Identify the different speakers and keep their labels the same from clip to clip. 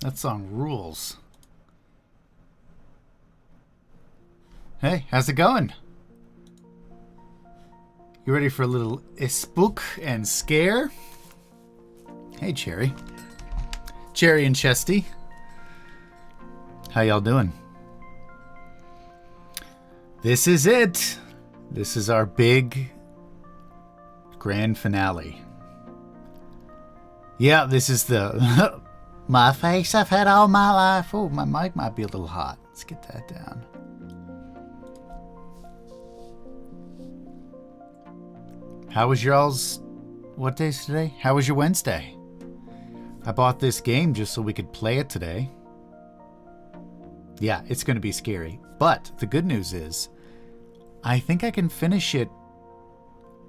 Speaker 1: That song rules. Hey, how's it going? You ready for a little spook and scare? Hey, Cherry. Cherry and Chesty. How y'all doing? This is it. This is our big grand finale. Yeah, this is the my face I've had all my life. Oh, my mic might be a little hot. Let's get that down. How was y'all's... What day's today? How was your Wednesday? I bought this game just so we could play it today. Yeah, it's going to be scary. But the good news is, I think I can finish it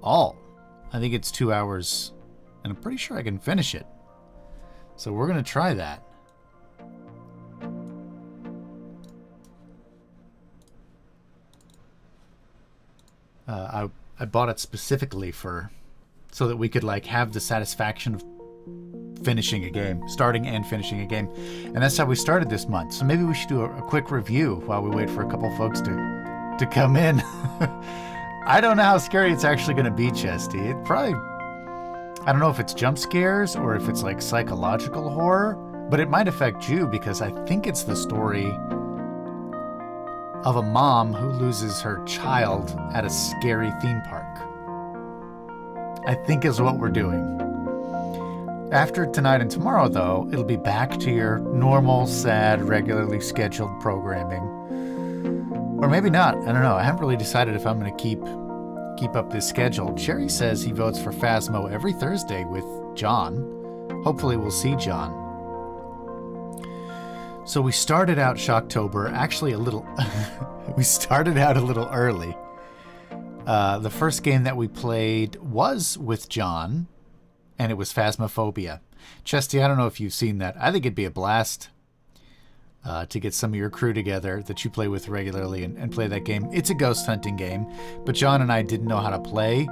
Speaker 1: all. I think it's 2 hours, and I'm pretty sure I can finish it. So we're going to try that. I bought it specifically so that we could like have the satisfaction of finishing a game, starting and finishing a game. And that's how we started this month. So maybe we should do a quick review while we wait for a couple folks to come in. I don't know how scary it's actually going to be, Chesty. It probably... I don't know if it's jump scares or if it's like psychological horror, but it might affect you because I think it's the story of a mom who loses her child at a scary theme park. I think is what we're doing. After tonight and tomorrow, though, it'll be back to your normal, sad, regularly scheduled programming. Or maybe not. I don't know. I haven't really decided if I'm going to keep up this schedule. Cherry says he votes for Phasmo every Thursday with John. Hopefully we'll see John. So we started out Shocktober actually a little... we started out a little early. The first game that we played was with John, and it was Phasmophobia. Chesty, I don't know if you've seen that. I think it'd be a blast to get some of your crew together that you play with regularly and play that game. It's a ghost hunting game, but John and I didn't know how to play,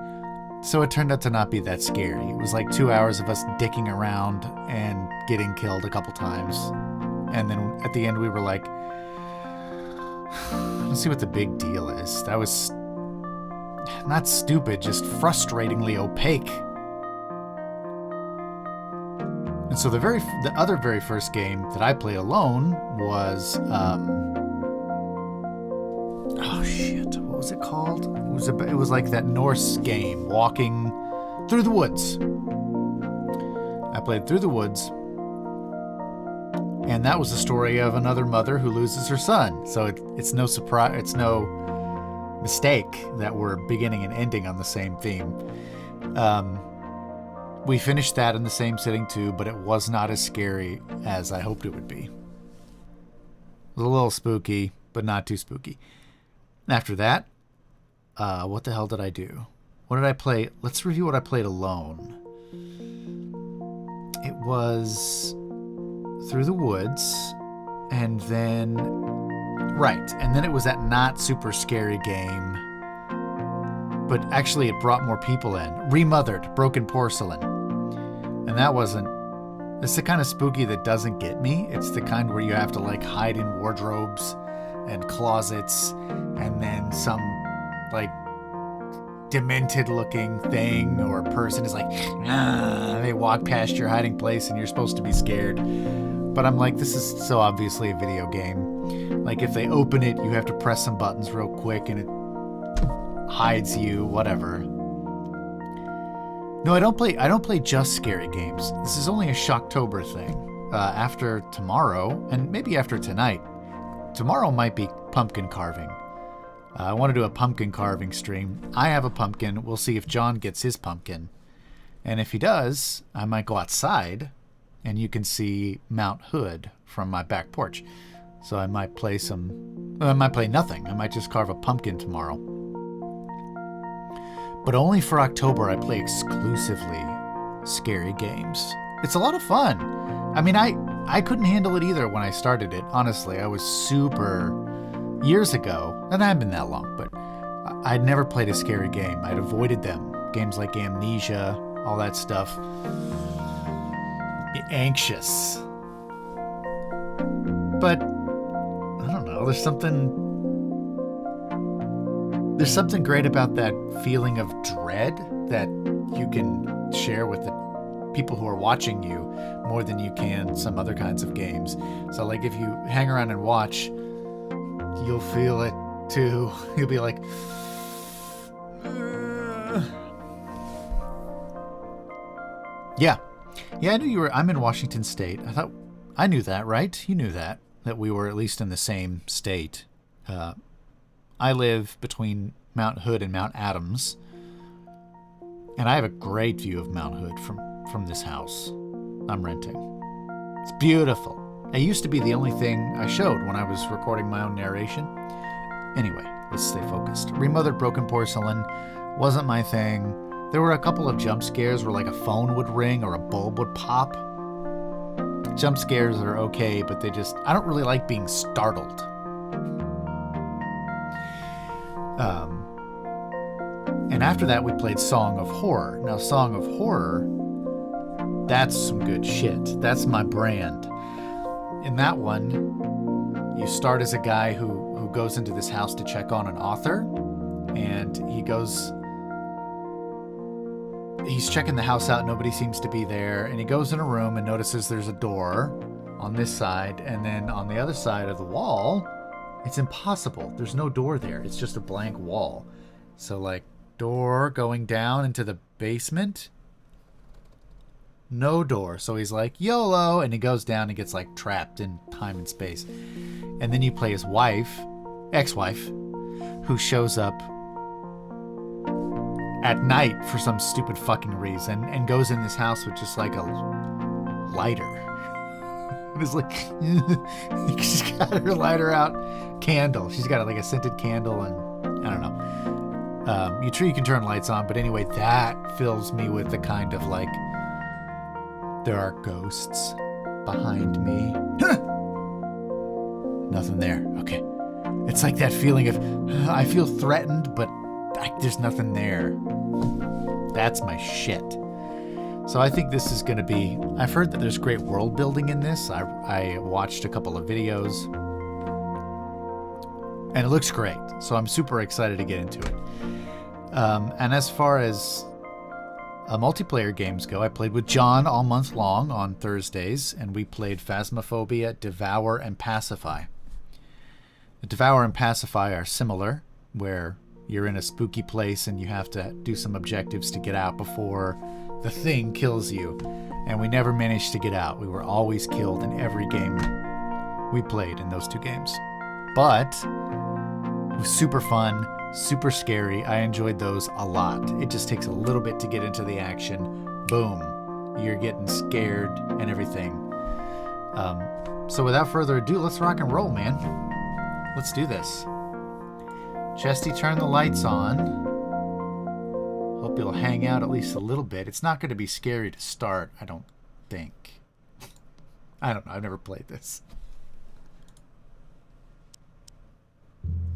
Speaker 1: so it turned out to not be that scary. It was like 2 hours of us dicking around and getting killed a couple times. And then at the end we were like, let's see what the big deal is. That was not stupid, just frustratingly opaque. And so the other very first game that I played alone was, oh shit, what was it called? It was like that Norse game, Walking Through the Woods. I played Through the Woods, and that was the story of another mother who loses her son. So it's no surprise, it's no mistake that we're beginning and ending on the same theme. We finished that in the same sitting too, but it was not as scary as I hoped it would be. It was a little spooky, but not too spooky. After that, what the hell did I do? What did I play? Let's review what I played alone. It was Through the Woods, and then... Right, and then it was that not super scary game, but actually it brought more people in. Remothered, Broken Porcelain. And that wasn't... It's the kind of spooky that doesn't get me. It's the kind where you have to like hide in wardrobes and closets, and then some like demented looking thing or person is like, they walk past your hiding place and you're supposed to be scared. But I'm like, this is so obviously a video game. Like if they open it, you have to press some buttons real quick and it hides you, whatever. No, I don't play just scary games. This is only a Shocktober thing. After tomorrow, and maybe after tonight. Tomorrow might be pumpkin carving. I want to do a pumpkin carving stream. I have a pumpkin. We'll see if John gets his pumpkin. And if he does, I might go outside and you can see Mount Hood from my back porch. So I might play I might play nothing. I might just carve a pumpkin tomorrow. But only for October I play exclusively scary games. It's a lot of fun. I mean, I couldn't handle it either when I started it. Honestly, I was super... Years ago, and I haven't been that long, but I'd never played a scary game. I'd avoided them. Games like Amnesia, all that stuff. Anxious. But I don't know. There's something great about that feeling of dread that you can share with the people who are watching you more than you can some other kinds of games. So like if you hang around and watch, you'll feel it too. You'll be like, yeah, I knew you were. I'm in Washington State. I knew that, right? You knew that we were at least in the same state. I live between Mount Hood and Mount Adams, and I have a great view of Mount Hood from this house I'm renting. It's beautiful. It used to be the only thing I showed when I was recording my own narration. Anyway, let's stay focused. Remothered broken porcelain wasn't my thing. There were a couple of jump scares where like a phone would ring or a bulb would pop. Jump scares are okay, but I don't really like being startled. And after that, we played Song of Horror. Now, Song of Horror, that's some good shit. That's my brand. In that one, you start as a guy who goes into this house to check on an author, and he's checking the house out. Nobody seems to be there, and he goes in a room and notices there's a door on this side, and then on the other side of the wall, it's impossible. There's no door there. It's just a blank wall. So, like, door going down into the basement, no door. So he's like, YOLO, and he goes down and gets, like, trapped in time and space. And then you play his ex-wife, who shows up at night for some stupid fucking reason and goes in this house with just, like, a lighter. It's like, she's got her lighter out, candle. She's got, like, a scented candle, and I don't know. You can turn lights on, but anyway, that fills me with the kind of like, there are ghosts behind me. Nothing there. Okay. It's like that feeling of, I feel threatened, but there's nothing there. That's my shit. So I think this is going to be, I've heard that there's great world building in this. I watched a couple of videos, and it looks great. So I'm super excited to get into it. And as far as multiplayer games go, I played with John all month long on Thursdays, and we played Phasmophobia, Devour, and Pacify. The Devour and Pacify are similar, where you're in a spooky place and you have to do some objectives to get out before the thing kills you. And we never managed to get out. We were always killed in every game we played in those two games. But it was super fun, super scary. I enjoyed those a lot. It just takes a little bit to get into the action. Boom. You're getting scared and everything. So without further ado, let's rock and roll, man. Let's do this. Chesty, turn the lights on. Hope you'll hang out at least a little bit. It's not going to be scary to start, I don't think. I don't know. I've never played this.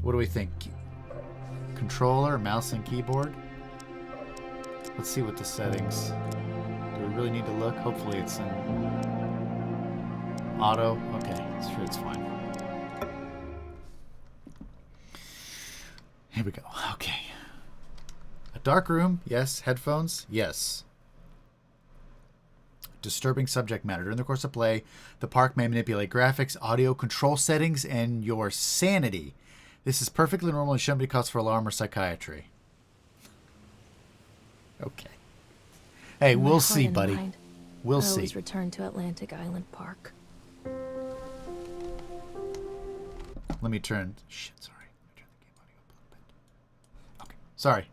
Speaker 1: What do we think? Controller, mouse, and keyboard? Let's see what the settings... Do we really need to look? Hopefully it's in auto. Okay, sure, it's fine. Here we go. Okay. A dark room, yes. Headphones, yes. Disturbing subject matter. During the course of play, the park may manipulate graphics, audio, control settings, and your sanity. This is perfectly normal and shouldn't be cause for alarm or psychiatry. Okay. Hey, we'll see, buddy. We'll see. I always
Speaker 2: return to Atlantic Island Park.
Speaker 1: Let me turn... Shit, sorry. Let me turn the game audio up a little bit. Okay. Sorry.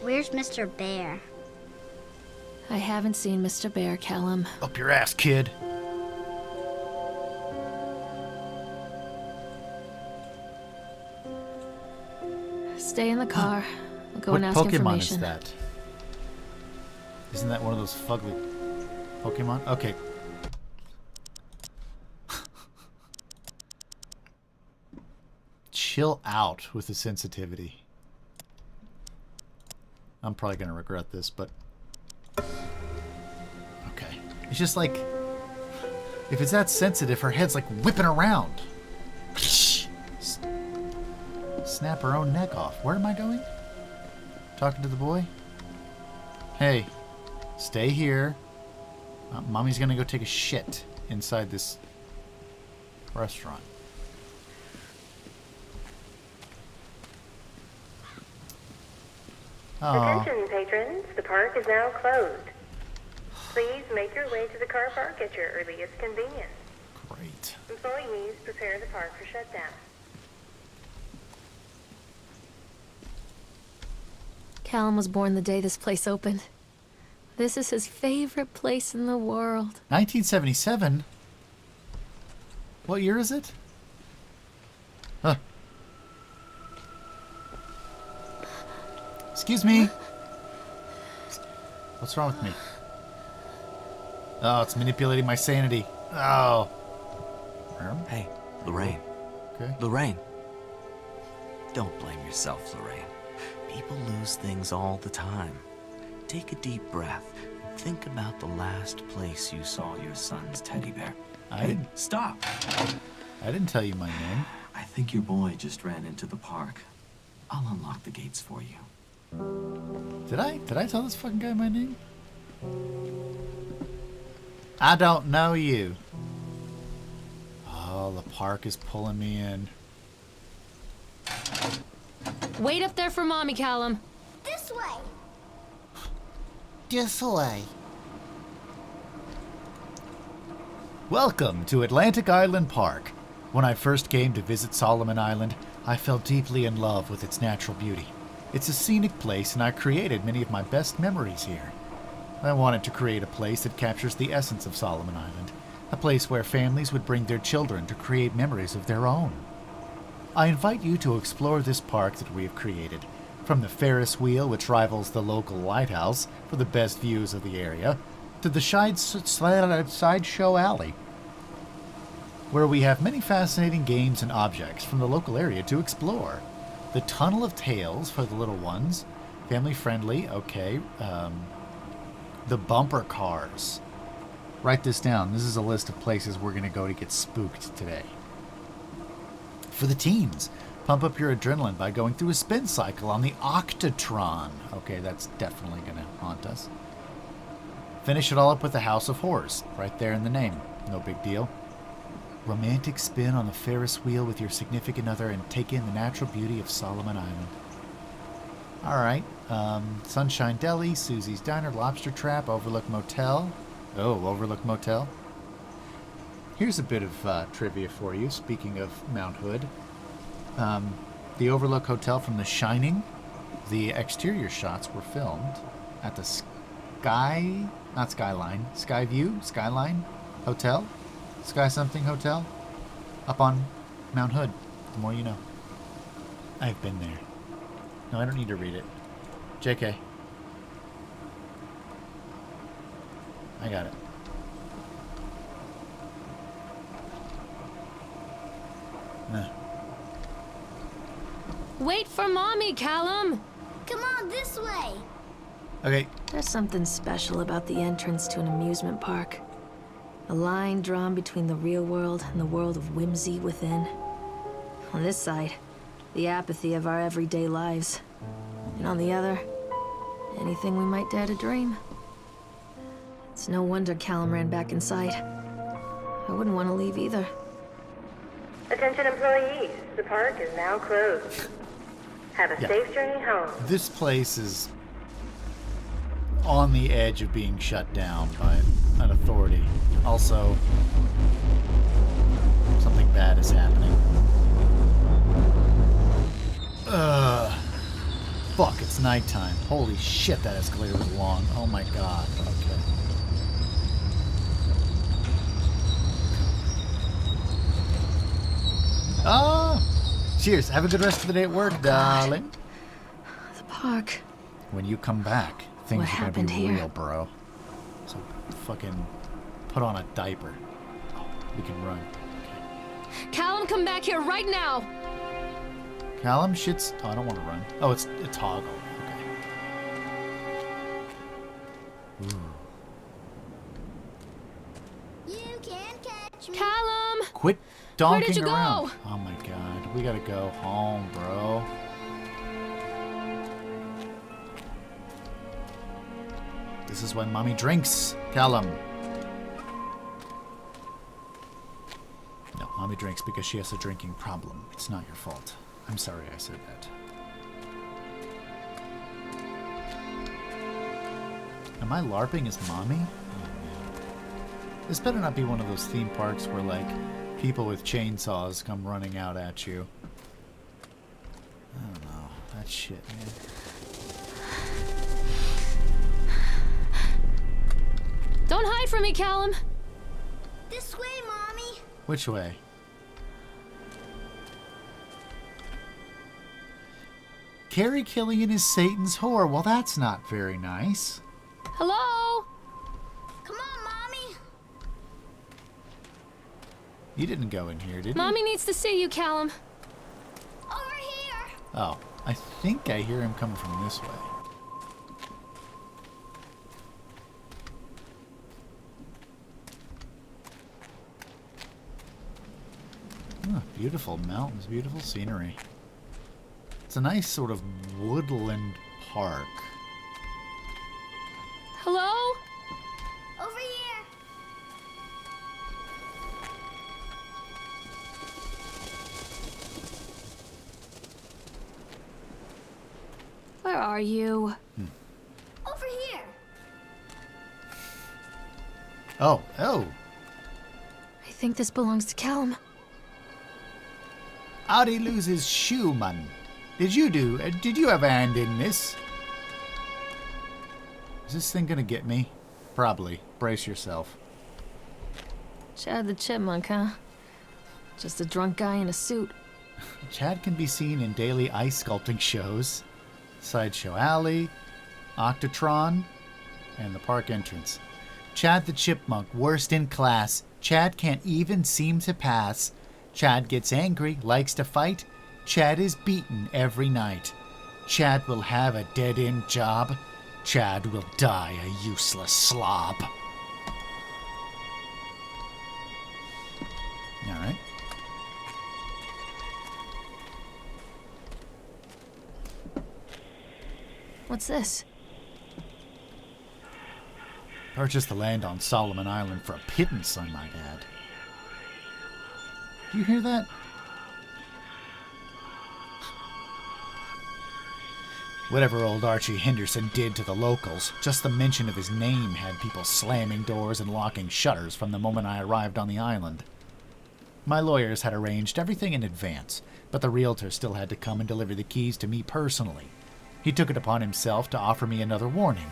Speaker 3: Where's Mr. Bear?
Speaker 2: I haven't seen Mr. Bear, Callum.
Speaker 1: Up your ass, kid.
Speaker 2: Stay in the car. I'll go and ask
Speaker 1: Pokemon
Speaker 2: information.
Speaker 1: What Pokemon is that? Isn't that one of those fugly Pokemon? Okay. Chill out with the sensitivity. I'm probably going to regret this, but... Okay. It's just like... If it's that sensitive, her head's like whipping around. Snap her own neck off. Where am I going? Talking to the boy? Hey, stay here. Mommy's going to go take a shit inside this restaurant.
Speaker 4: Attention, patrons. The park is now closed. Please make your way to the car park at your earliest convenience.
Speaker 1: Great.
Speaker 4: Employees, prepare the park for shutdown.
Speaker 2: Callum was born the day this place opened. This is his favorite place in the world.
Speaker 1: 1977? What year is it? Huh. Excuse me. What's wrong with me? Oh, it's manipulating my sanity. Oh.
Speaker 5: Hey, Lorraine.
Speaker 1: Okay.
Speaker 5: Lorraine. Don't blame yourself, Lorraine. People lose things all the time. Take a deep breath and think about the last place you saw your son's teddy bear. Hey, stop!
Speaker 1: I didn't tell you my name.
Speaker 5: I think your boy just ran into the park. I'll unlock the gates for you.
Speaker 1: Did I tell this fucking guy my name? I don't know you. Oh, the park is pulling me in.
Speaker 2: Wait up there for Mommy, Callum.
Speaker 3: This way.
Speaker 1: This way. Welcome to Atlantic Island Park. When I first came to visit Solomon Island, I fell deeply in love with its natural beauty. It's a scenic place, and I created many of my best memories here. I wanted to create a place that captures the essence of Solomon Island, a place where families would bring their children to create memories of their own. I invite you to explore this park that we have created, from the Ferris wheel, which rivals the local lighthouse for the best views of the area, to the sideshow alley, where we have many fascinating games and objects from the local area to explore. The Tunnel of Tales for the little ones, family friendly, okay. The bumper cars. Write this down. This is a list of places we're going to go to get spooked today. For the teens, pump up your adrenaline by going through a spin cycle on the Octotron. Okay, that's definitely going to haunt us. Finish it all up with the House of Horrors, right there in the name. No big deal. Romantic spin on the Ferris wheel with your significant other and take in the natural beauty of Solomon Island. Alright, Sunshine Deli, Susie's Diner, Lobster Trap, Overlook Motel. Oh, Overlook Motel. Here's a bit of trivia for you, speaking of Mount Hood. The Overlook Hotel from The Shining, the exterior shots were filmed at the Skyline Hotel? Sky something hotel? Up on Mount Hood. The more you know. I've been there. No, I don't need to read it. JK. I got it. Nah.
Speaker 2: Wait for Mommy, Callum.
Speaker 3: Come on, this way.
Speaker 1: Okay.
Speaker 2: There's something special about the entrance to an amusement park. A line drawn between the real world and the world of whimsy within. On this side, the apathy of our everyday lives. And on the other, anything we might dare to dream. It's no wonder Callum ran back inside. I wouldn't want to leave either.
Speaker 4: Attention employees, the park is now closed. Have a safe journey home.
Speaker 1: This place is on the edge of being shut down by an authority. Also, something bad is happening. Fuck, it's nighttime. Holy shit, that escalator was long. Oh my god. Okay. Cheers. Have a good rest of the day at work, darling.
Speaker 2: The park.
Speaker 1: When you come back, things
Speaker 2: What
Speaker 1: are gonna
Speaker 2: happened
Speaker 1: be
Speaker 2: here?
Speaker 1: real, bro. So fucking put on a diaper. Oh, we can run. Okay.
Speaker 2: Callum, come back here right now!
Speaker 1: Callum, shit's... Oh, I don't want to run. Oh, it's a toggle. Okay. Quit donking
Speaker 2: Where did you
Speaker 1: around.
Speaker 2: go?
Speaker 1: Oh my god. We gotta go home, bro. This is why mommy drinks, Callum. No, mommy drinks because she has a drinking problem. It's not your fault. I'm sorry I said that. Am I LARPing as mommy? Oh, man. This better not be one of those theme parks where, like, people with chainsaws come running out at you. I don't know. That shit, man.
Speaker 2: Don't hide from me, Callum.
Speaker 3: This way, Mommy.
Speaker 1: Which way? Carrie Killian is Satan's whore. Well, that's not very nice.
Speaker 2: Hello?
Speaker 3: Come on, Mommy.
Speaker 1: You didn't go in here, did you?
Speaker 2: Mommy needs to see you, Callum.
Speaker 3: Over here.
Speaker 1: Oh, I think I hear him coming from this way. Oh, beautiful mountains, beautiful scenery. It's a nice sort of woodland park.
Speaker 2: Hello?
Speaker 3: Over here.
Speaker 2: Where are you?
Speaker 3: Over here.
Speaker 1: Oh.
Speaker 2: I think this belongs to Callum.
Speaker 1: How'd he lose his shoe, man? Did you have a hand in this? Is this thing gonna get me? Probably. Brace yourself.
Speaker 2: Chad the Chipmunk, huh? Just a drunk guy in a suit.
Speaker 1: Chad can be seen in daily ice sculpting shows, Sideshow Alley, Octotron, and the park entrance. Chad the Chipmunk, worst in class. Chad can't even seem to pass. Chad gets angry, likes to fight. Chad is beaten every night. Chad will have a dead-end job. Chad will die a useless slob. All right.
Speaker 2: What's this?
Speaker 1: Purchased the land on Solomon Island for a pittance, I might add. Do you hear that? Whatever old Archie Henderson did to the locals, just the mention of his name had people slamming doors and locking shutters from the moment I arrived on the island. My lawyers had arranged everything in advance, but the realtor still had to come and deliver the keys to me personally. He took it upon himself to offer me another warning.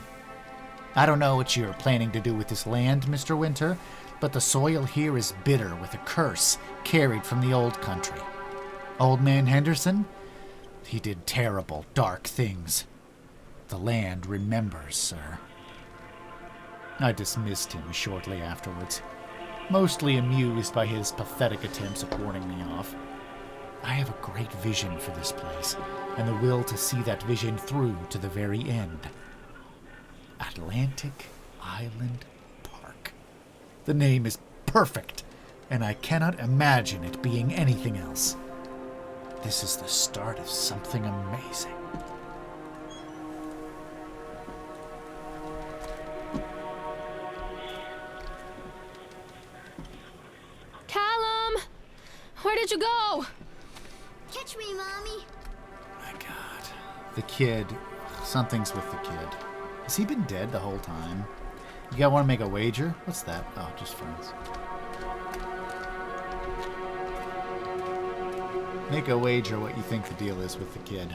Speaker 1: I don't know what you're planning to do with this land, Mr. Winter, but the soil here is bitter with a curse carried from the old country. Old man Henderson? He did terrible, dark things. The land remembers, sir. I dismissed him shortly afterwards, mostly amused by his pathetic attempts at warning me off. I have a great vision for this place, and the will to see that vision through to the very end. Atlantic Island Park. The name is perfect, and I cannot imagine it being anything else. This is the start of something amazing.
Speaker 2: Callum! Where did you go?
Speaker 3: Catch me, Mommy.
Speaker 1: My God. The kid. Something's with the kid. Has he been dead the whole time? You guys want to make a wager? What's that? Oh, just friends. Make a wager what you think the deal is with the kid.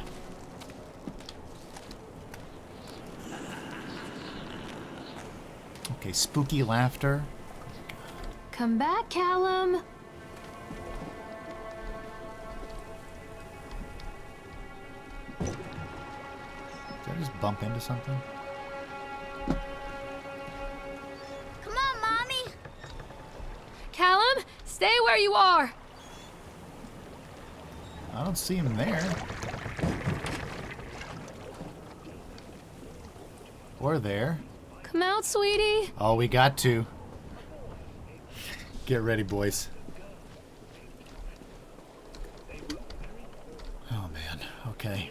Speaker 1: Okay, spooky laughter.
Speaker 2: Come back, Callum.
Speaker 1: Did I just bump into something?
Speaker 3: Come on, Mommy.
Speaker 2: Callum, stay where you are.
Speaker 1: I don't see him there. Or there.
Speaker 2: Come out, sweetie.
Speaker 1: Oh, we got to. Get ready, boys. Okay.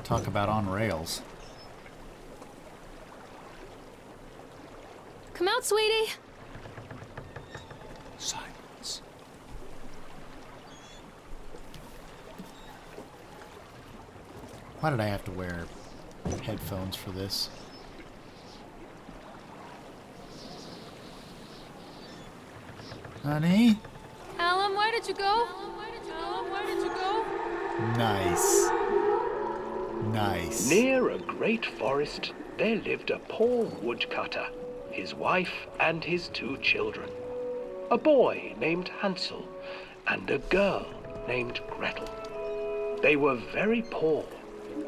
Speaker 1: Talk about on rails.
Speaker 2: Come out, sweetie.
Speaker 5: Silence.
Speaker 1: Why did I have to wear headphones for this? Honey?
Speaker 2: Alan, where did you go? Alan, where did you go?
Speaker 1: Nice. Nice.
Speaker 6: Near a great forest, there lived a poor woodcutter, his wife and his 2 children. A boy named Hansel and a girl named Gretel. They were very poor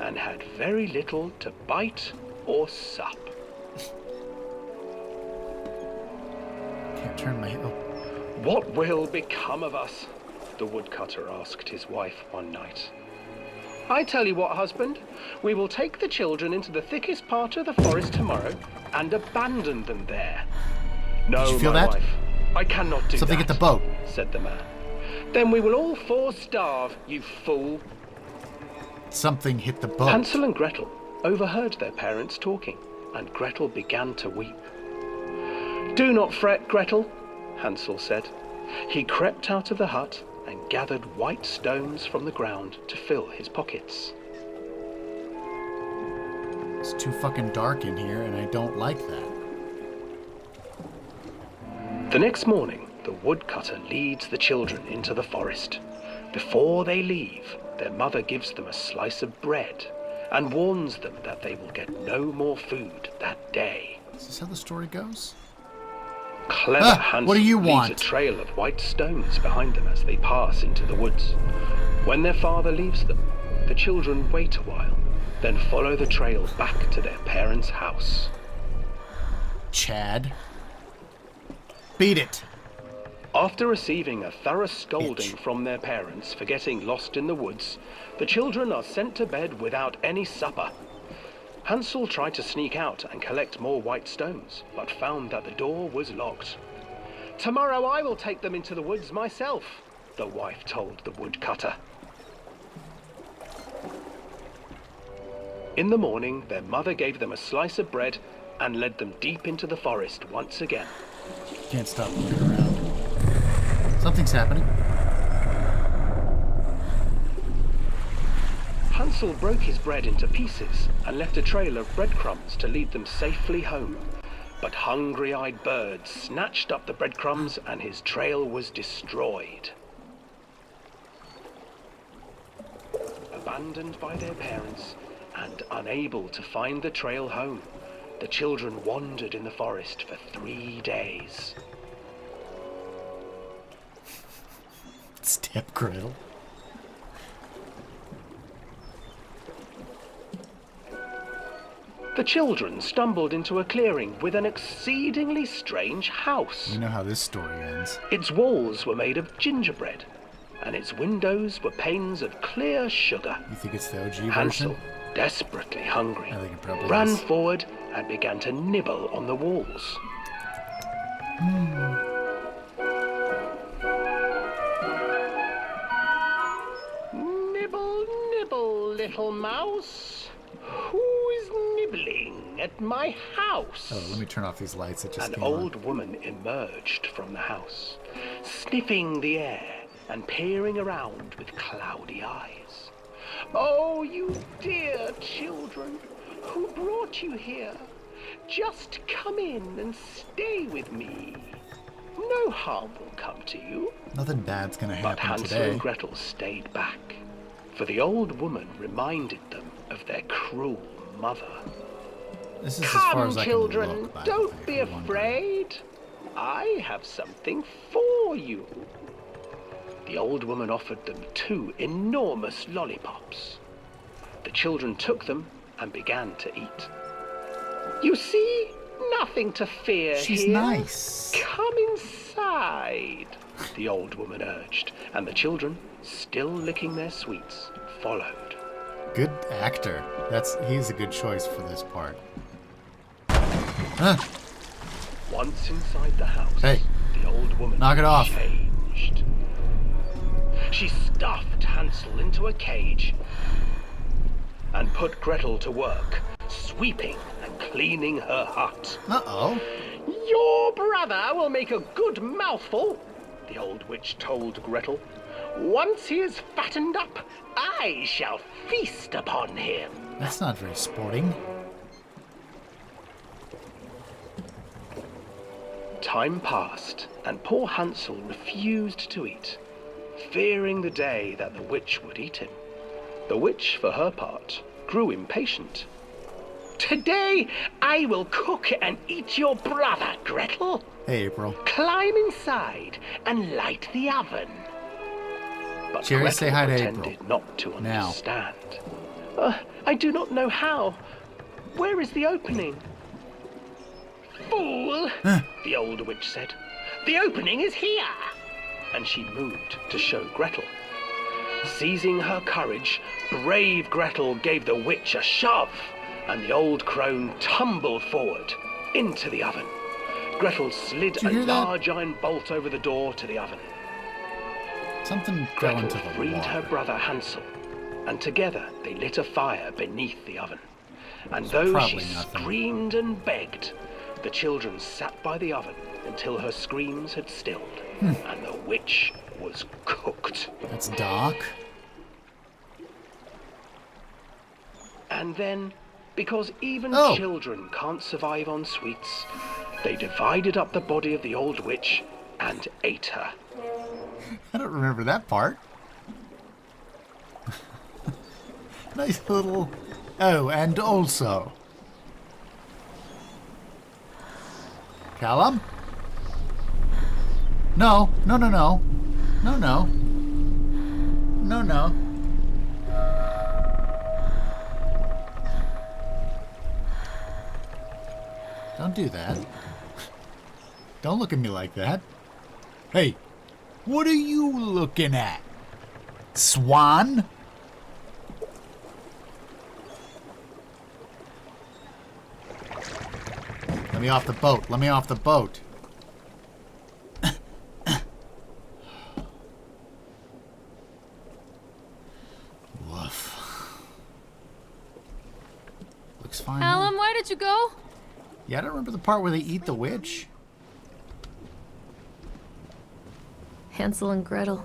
Speaker 6: and had very little to bite or sup.
Speaker 1: Can't turn my... Oh.
Speaker 6: What will become of us? The woodcutter asked his wife one night. I tell you what, husband, we will take the children into the thickest part of the forest tomorrow and abandon them there. No,
Speaker 1: Did you feel
Speaker 6: my
Speaker 1: that?
Speaker 6: wife, I cannot do
Speaker 1: Something
Speaker 6: that,
Speaker 1: at the boat.
Speaker 6: said the man. Then we will all 4 starve, you fool.
Speaker 1: Something hit the boat.
Speaker 6: Hansel and Gretel overheard their parents talking, and Gretel began to weep. Do not fret, Gretel, Hansel said. He crept out of the hut and gathered white stones from the ground to fill his pockets.
Speaker 1: It's too fucking dark in here, and I don't like that.
Speaker 6: The next morning, the woodcutter leads the children into the forest. Before they leave, their mother gives them a slice of bread and warns them that they will get no more food that day.
Speaker 1: Is this how the story goes?
Speaker 6: Clever Hansel
Speaker 1: what do you
Speaker 6: leaves
Speaker 1: want?
Speaker 6: a trail of white stones behind them as they pass into the woods. When their father leaves them, the children wait a while, then follow the trail back to their parents' house.
Speaker 1: Chad. Beat it.
Speaker 6: After receiving a thorough scolding
Speaker 1: Bitch.
Speaker 6: from their parents for getting lost in the woods, the children are sent to bed without any supper. Hansel tried to sneak out and collect more white stones, but found that the door was locked. Tomorrow I will take them into the woods myself, the wife told the woodcutter. In the morning, their mother gave them a slice of bread and led them deep into the forest once again.
Speaker 1: Can't stop looking around. Something's happening.
Speaker 6: Hansel broke his bread into pieces and left a trail of breadcrumbs to lead them safely home. But hungry-eyed birds snatched up the breadcrumbs and his trail was destroyed. Abandoned by their parents and unable to find the trail home, the children wandered in the forest for 3 days.
Speaker 1: Step Gretel.
Speaker 6: The children stumbled into a clearing with an exceedingly strange house.
Speaker 1: You know how this story ends.
Speaker 6: Its walls were made of gingerbread, and its windows were panes of clear sugar.
Speaker 1: You think it's the OG
Speaker 6: Hansel,
Speaker 1: version?
Speaker 6: desperately hungry,
Speaker 1: I think it probably
Speaker 6: ran
Speaker 1: is.
Speaker 6: forward and began to nibble on the walls. Nibble, nibble, little mouse. Who is nibbling at my house?
Speaker 1: Oh, let me turn off these lights that just
Speaker 6: An
Speaker 1: came
Speaker 6: old
Speaker 1: on.
Speaker 6: woman emerged from the house, sniffing the air and peering around with cloudy eyes. Oh, you dear children, who brought you here? Just come in and stay with me. No harm will come to you.
Speaker 1: Nothing bad's gonna
Speaker 6: But
Speaker 1: happen
Speaker 6: Hansel
Speaker 1: today.
Speaker 6: and Gretel stayed back, for the old woman reminded them of their cruel mother.
Speaker 1: This is as far
Speaker 6: Come,
Speaker 1: as I
Speaker 6: children,
Speaker 1: can look, by the
Speaker 6: don't
Speaker 1: way,
Speaker 6: be
Speaker 1: if you're wondering.
Speaker 6: afraid. I have something for you. The old woman offered them 2 enormous lollipops. The children took them and began to eat. You see, nothing to fear
Speaker 1: She's
Speaker 6: here.
Speaker 1: nice.
Speaker 6: Come inside, the old woman urged, and the children, still licking their sweets, followed.
Speaker 1: Good actor. He's a good choice for this part. Huh.
Speaker 6: Once inside the house,
Speaker 1: Hey.
Speaker 6: the old woman
Speaker 1: Knock it off.
Speaker 6: changed. She stuffed Hansel into a cage and put Gretel to work, sweeping and cleaning her hut.
Speaker 1: Uh-oh.
Speaker 6: Your brother will make a good mouthful, the old witch told Gretel. Once he is fattened up, I shall feast upon him.
Speaker 1: That's not very sporting.
Speaker 6: Time passed, and poor Hansel refused to eat, fearing the day that the witch would eat him. The witch, for her part, grew impatient. Today I will cook and eat your brother, Gretel.
Speaker 1: Hey, April.
Speaker 6: Climb inside and light the oven. But
Speaker 1: Jerry,
Speaker 6: Gretel
Speaker 1: say hi to
Speaker 6: pretended
Speaker 1: April.
Speaker 6: not to
Speaker 1: Now.
Speaker 6: understand. I do not know how. Where is the opening? Fool, the old witch said. The opening is here. And she moved to show Gretel. Seizing her courage, brave Gretel gave the witch a shove, and the old crone tumbled forward into the oven. Gretel slid
Speaker 1: Did you
Speaker 6: a
Speaker 1: hear that?
Speaker 6: large iron bolt over the door to the oven.
Speaker 1: Something fell
Speaker 6: Gretel
Speaker 1: into the
Speaker 6: freed
Speaker 1: water.
Speaker 6: her brother Hansel, and together they lit a fire beneath the oven. And though she
Speaker 1: probably nothing.
Speaker 6: screamed and begged, the children sat by the oven until her screams had stilled, and the witch was cooked.
Speaker 1: That's dark.
Speaker 6: And then, because even
Speaker 1: Oh.
Speaker 6: children can't survive on sweets, they divided up the body of the old witch and ate her.
Speaker 1: I don't remember that part. Nice little... Oh, and also... Callum? No. No, no, no. No, no. No, no. Don't do that. Don't look at me like that. Hey, what are you looking at? Swan? Let me off the boat. Let me off the boat. Woof. Looks fine. now.
Speaker 2: Callum, where did you go?
Speaker 1: Yeah, I don't remember the part where they eat the witch.
Speaker 2: Hansel and Gretel.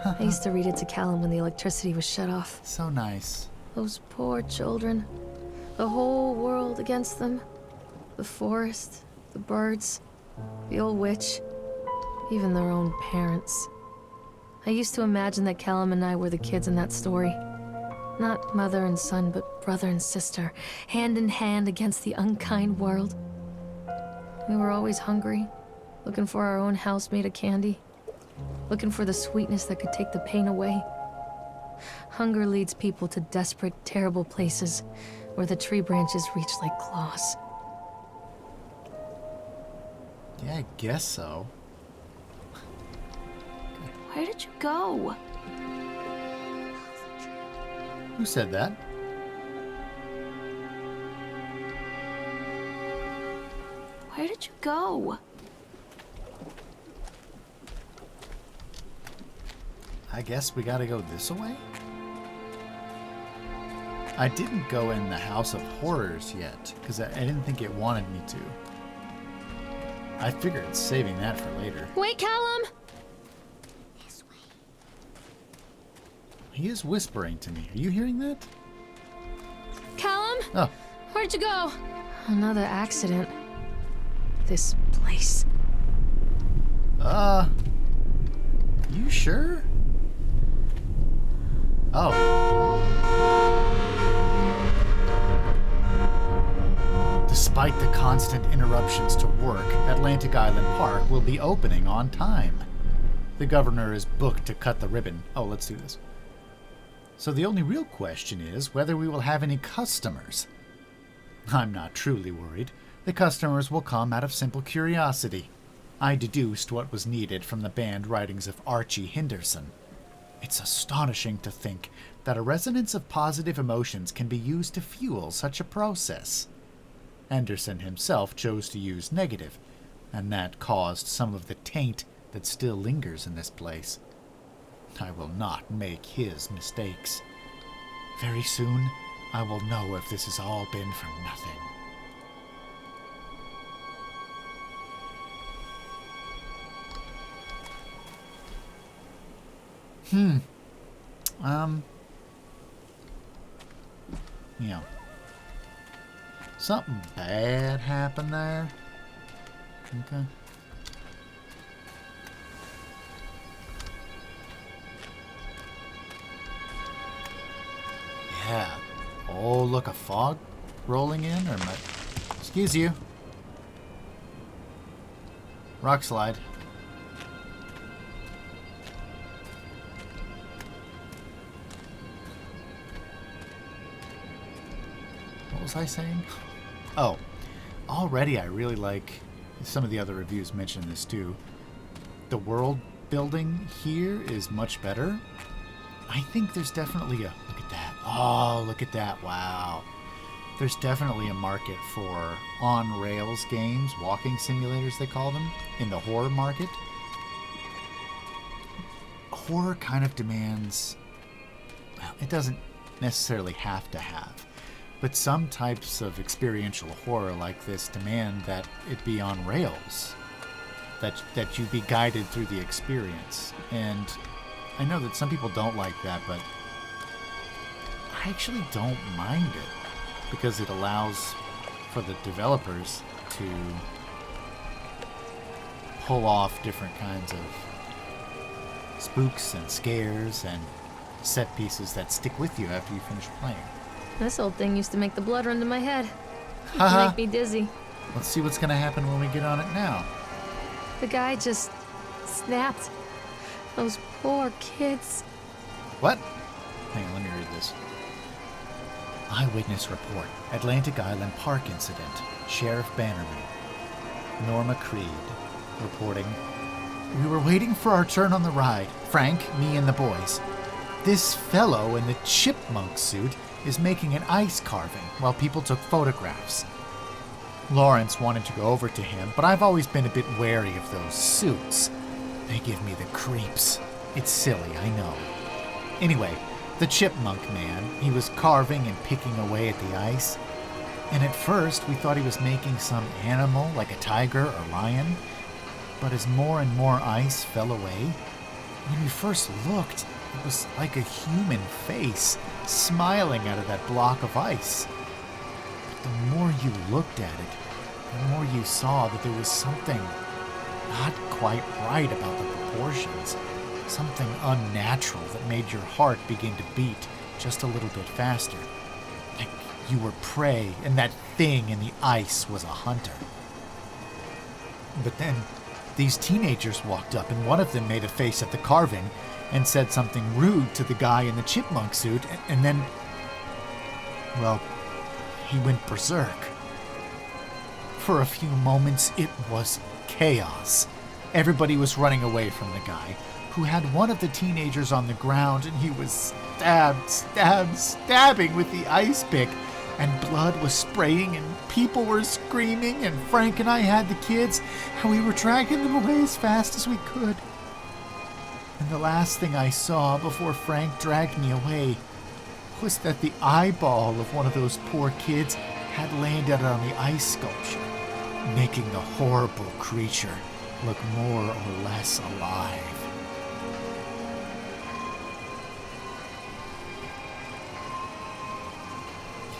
Speaker 2: I used to read it to Callum when the electricity was shut off.
Speaker 1: So nice.
Speaker 2: Those poor children. The whole world against them. The forest, the birds, the old witch, even their own parents. I used to imagine that Callum and I were the kids in that story. Not mother and son, but brother and sister, hand in hand against the unkind world. We were always hungry, looking for our own house made of candy, looking for the sweetness that could take the pain away. Hunger leads people to desperate, terrible places where the tree branches reach like claws.
Speaker 1: Yeah, I guess so.
Speaker 2: Where did you go?
Speaker 1: Who said that?
Speaker 2: Where did you go?
Speaker 1: I guess we gotta go this way? I didn't go in the House of Horrors yet, because I didn't think it wanted me to. I figured saving that for later.
Speaker 2: Wait, Callum!
Speaker 3: This way.
Speaker 1: He is whispering to me. Are you hearing that?
Speaker 2: Callum?
Speaker 1: Oh,
Speaker 2: Where'd you go? Another accident. This place.
Speaker 1: you sure? Oh. Despite the constant interruptions to work, Atlantic Island Park will be opening on time. The governor is booked to cut the ribbon. Oh, let's do this. So the only real question is whether we will have any customers. I'm not truly worried. The customers will come out of simple curiosity. I deduced what was needed from the banned writings of Archie Henderson. It's astonishing to think that a resonance of positive emotions can be used to fuel such a process. Anderson himself chose to use negative, and that caused some of the taint that still lingers in this place. I will not make his mistakes. Very soon, I will know if this has all been for nothing. Yeah. Something bad happened there. Okay. Yeah. Oh, look, a fog rolling in, or my... Excuse you. Rock slide. What was I saying? Oh, already I really like, some of the other reviews mention this too, the world building here is much better. I think there's definitely a, look at that. Oh, look at that. Wow. There's definitely a market for on-rails games, walking simulators they call them, in the horror market. Horror kind of demands, well, it doesn't necessarily have to have, but some types of experiential horror like this demand that it be on rails, that you be guided through the experience. And I know that some people don't like that, but I actually don't mind it because it allows for the developers to pull off different kinds of spooks and scares and set pieces that stick with you after you finish playing.
Speaker 2: This old thing used to make the blood run to my head.
Speaker 1: Haha.
Speaker 2: Make me dizzy.
Speaker 1: Let's see what's going to happen when we get on it now.
Speaker 2: The guy just snapped. Those poor kids.
Speaker 1: What? Hang on, let me read this. Eyewitness report. Atlantic Island Park incident. Sheriff Bannerman. Norma Creed. Reporting. We were waiting for our turn on the ride. Frank, me, and the boys. This fellow in the chipmunk suit is making an ice carving while people took photographs. Lawrence wanted to go over to him, but I've always been a bit wary of those suits. They give me the creeps. It's silly, I know. Anyway, the chipmunk man, he was carving and picking away at the ice. And at first, we thought he was making some animal, like a tiger or lion. But as more and more ice fell away, when we first looked, it was like a human face smiling out of that block of ice. But the more you looked at it, the more you saw that there was something not quite right about the proportions. Something unnatural that made your heart begin to beat just a little bit faster. Like you were prey and that thing in the ice was a hunter. But then these teenagers walked up and one of them made a face at the carving and said something rude to the guy in the chipmunk suit, and then, well, he went berserk. For a few moments, it was chaos. Everybody was running away from the guy, who had one of the teenagers on the ground, and he was stabbing with the ice pick, and blood was spraying, and people were screaming, and Frank and I had the kids, and we were dragging them away as fast as we could. And the last thing I saw before Frank dragged me away was that the eyeball of one of those poor kids had landed on the ice sculpture, making the horrible creature look more or less alive.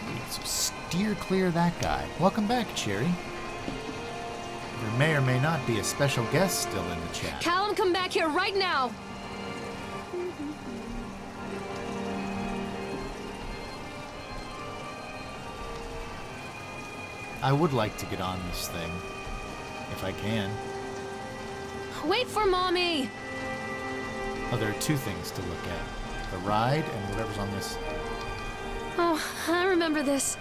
Speaker 1: Okay, so steer clear of that guy. Welcome back, Cherry. There may or may not be a special guest still in the chat.
Speaker 2: Callum, come back here right now!
Speaker 1: I would like to get on this thing, if I can.
Speaker 2: Wait for Mommy!
Speaker 1: Oh, there are two things to look at. The ride and whatever's on this.
Speaker 2: Oh, I remember this.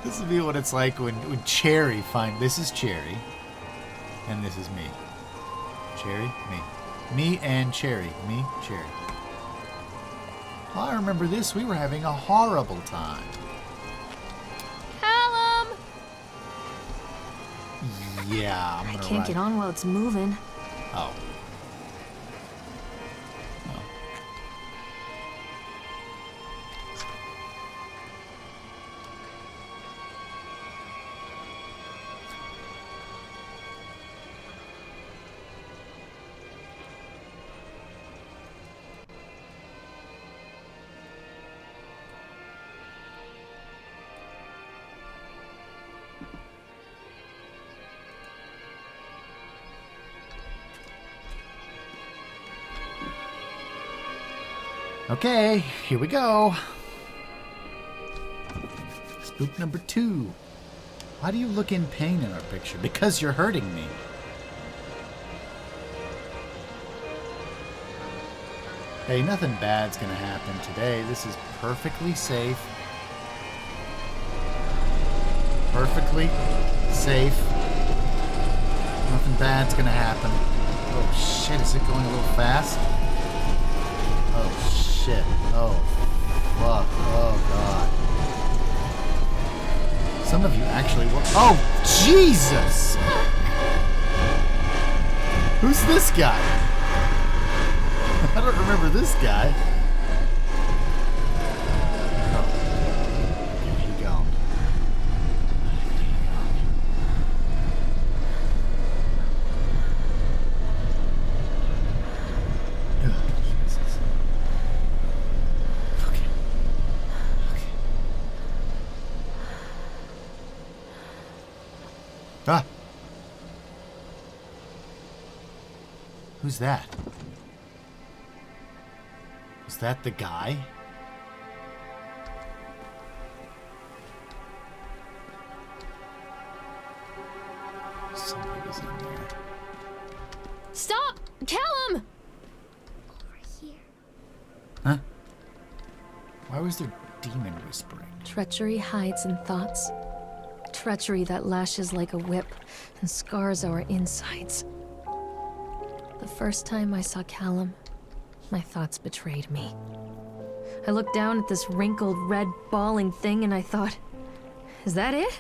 Speaker 1: This would be what it's like when Cherry this is Cherry, and this is me. Cherry? Me. Me and Cherry. Me, Cherry. I remember this. We were having a horrible time.
Speaker 2: Callum!
Speaker 1: Yeah, I'm
Speaker 2: I
Speaker 1: gonna
Speaker 2: can't
Speaker 1: ride.
Speaker 2: get on while it's moving.
Speaker 1: Oh. Okay, here we go. Spook number 2. Why do you look in pain in our picture? Because you're hurting me. Hey, nothing bad's gonna happen today. This is perfectly safe. Perfectly safe. Nothing bad's gonna happen. Oh shit, is it going a little fast? Oh shit. Oh fuck. Oh god. Some of you actually were. Oh Jesus! Who's this guy? I don't remember this guy. Oh. Here you go. Jesus. Okay. Okay. Ah! Who's that? Is that the guy? Somebody was in there.
Speaker 2: Stop! Callum!
Speaker 3: Over here.
Speaker 1: Huh? Why was there demon whispering?
Speaker 2: Treachery hides in thoughts. Treachery that lashes like a whip and scars our insides. The first time I saw Callum, my thoughts betrayed me. I looked down at this wrinkled, red, bawling thing and I thought, is that it?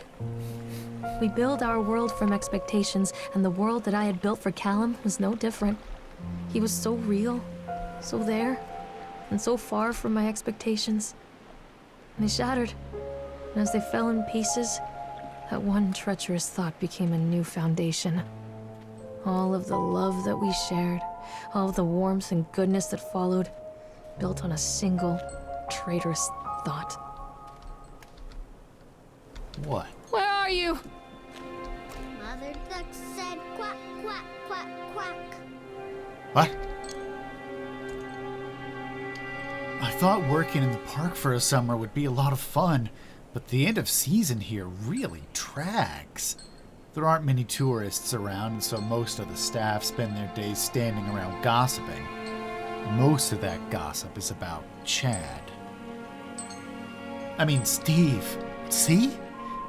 Speaker 2: We build our world from expectations, and the world that I had built for Callum was no different. He was so real, so there, and so far from my expectations. And they shattered, and as they fell in pieces, that one treacherous thought became a new foundation. All of the love that we shared, all of the warmth and goodness that followed, built on a single, traitorous thought.
Speaker 1: What?
Speaker 2: Where are you?
Speaker 3: Mother duck said quack, quack, quack, quack.
Speaker 1: What? I thought working in the park for a summer would be a lot of fun, but the end of season here really drags. There aren't many tourists around, and so most of the staff spend their days standing around gossiping. Most of that gossip is about Chad. I mean, Steve. See?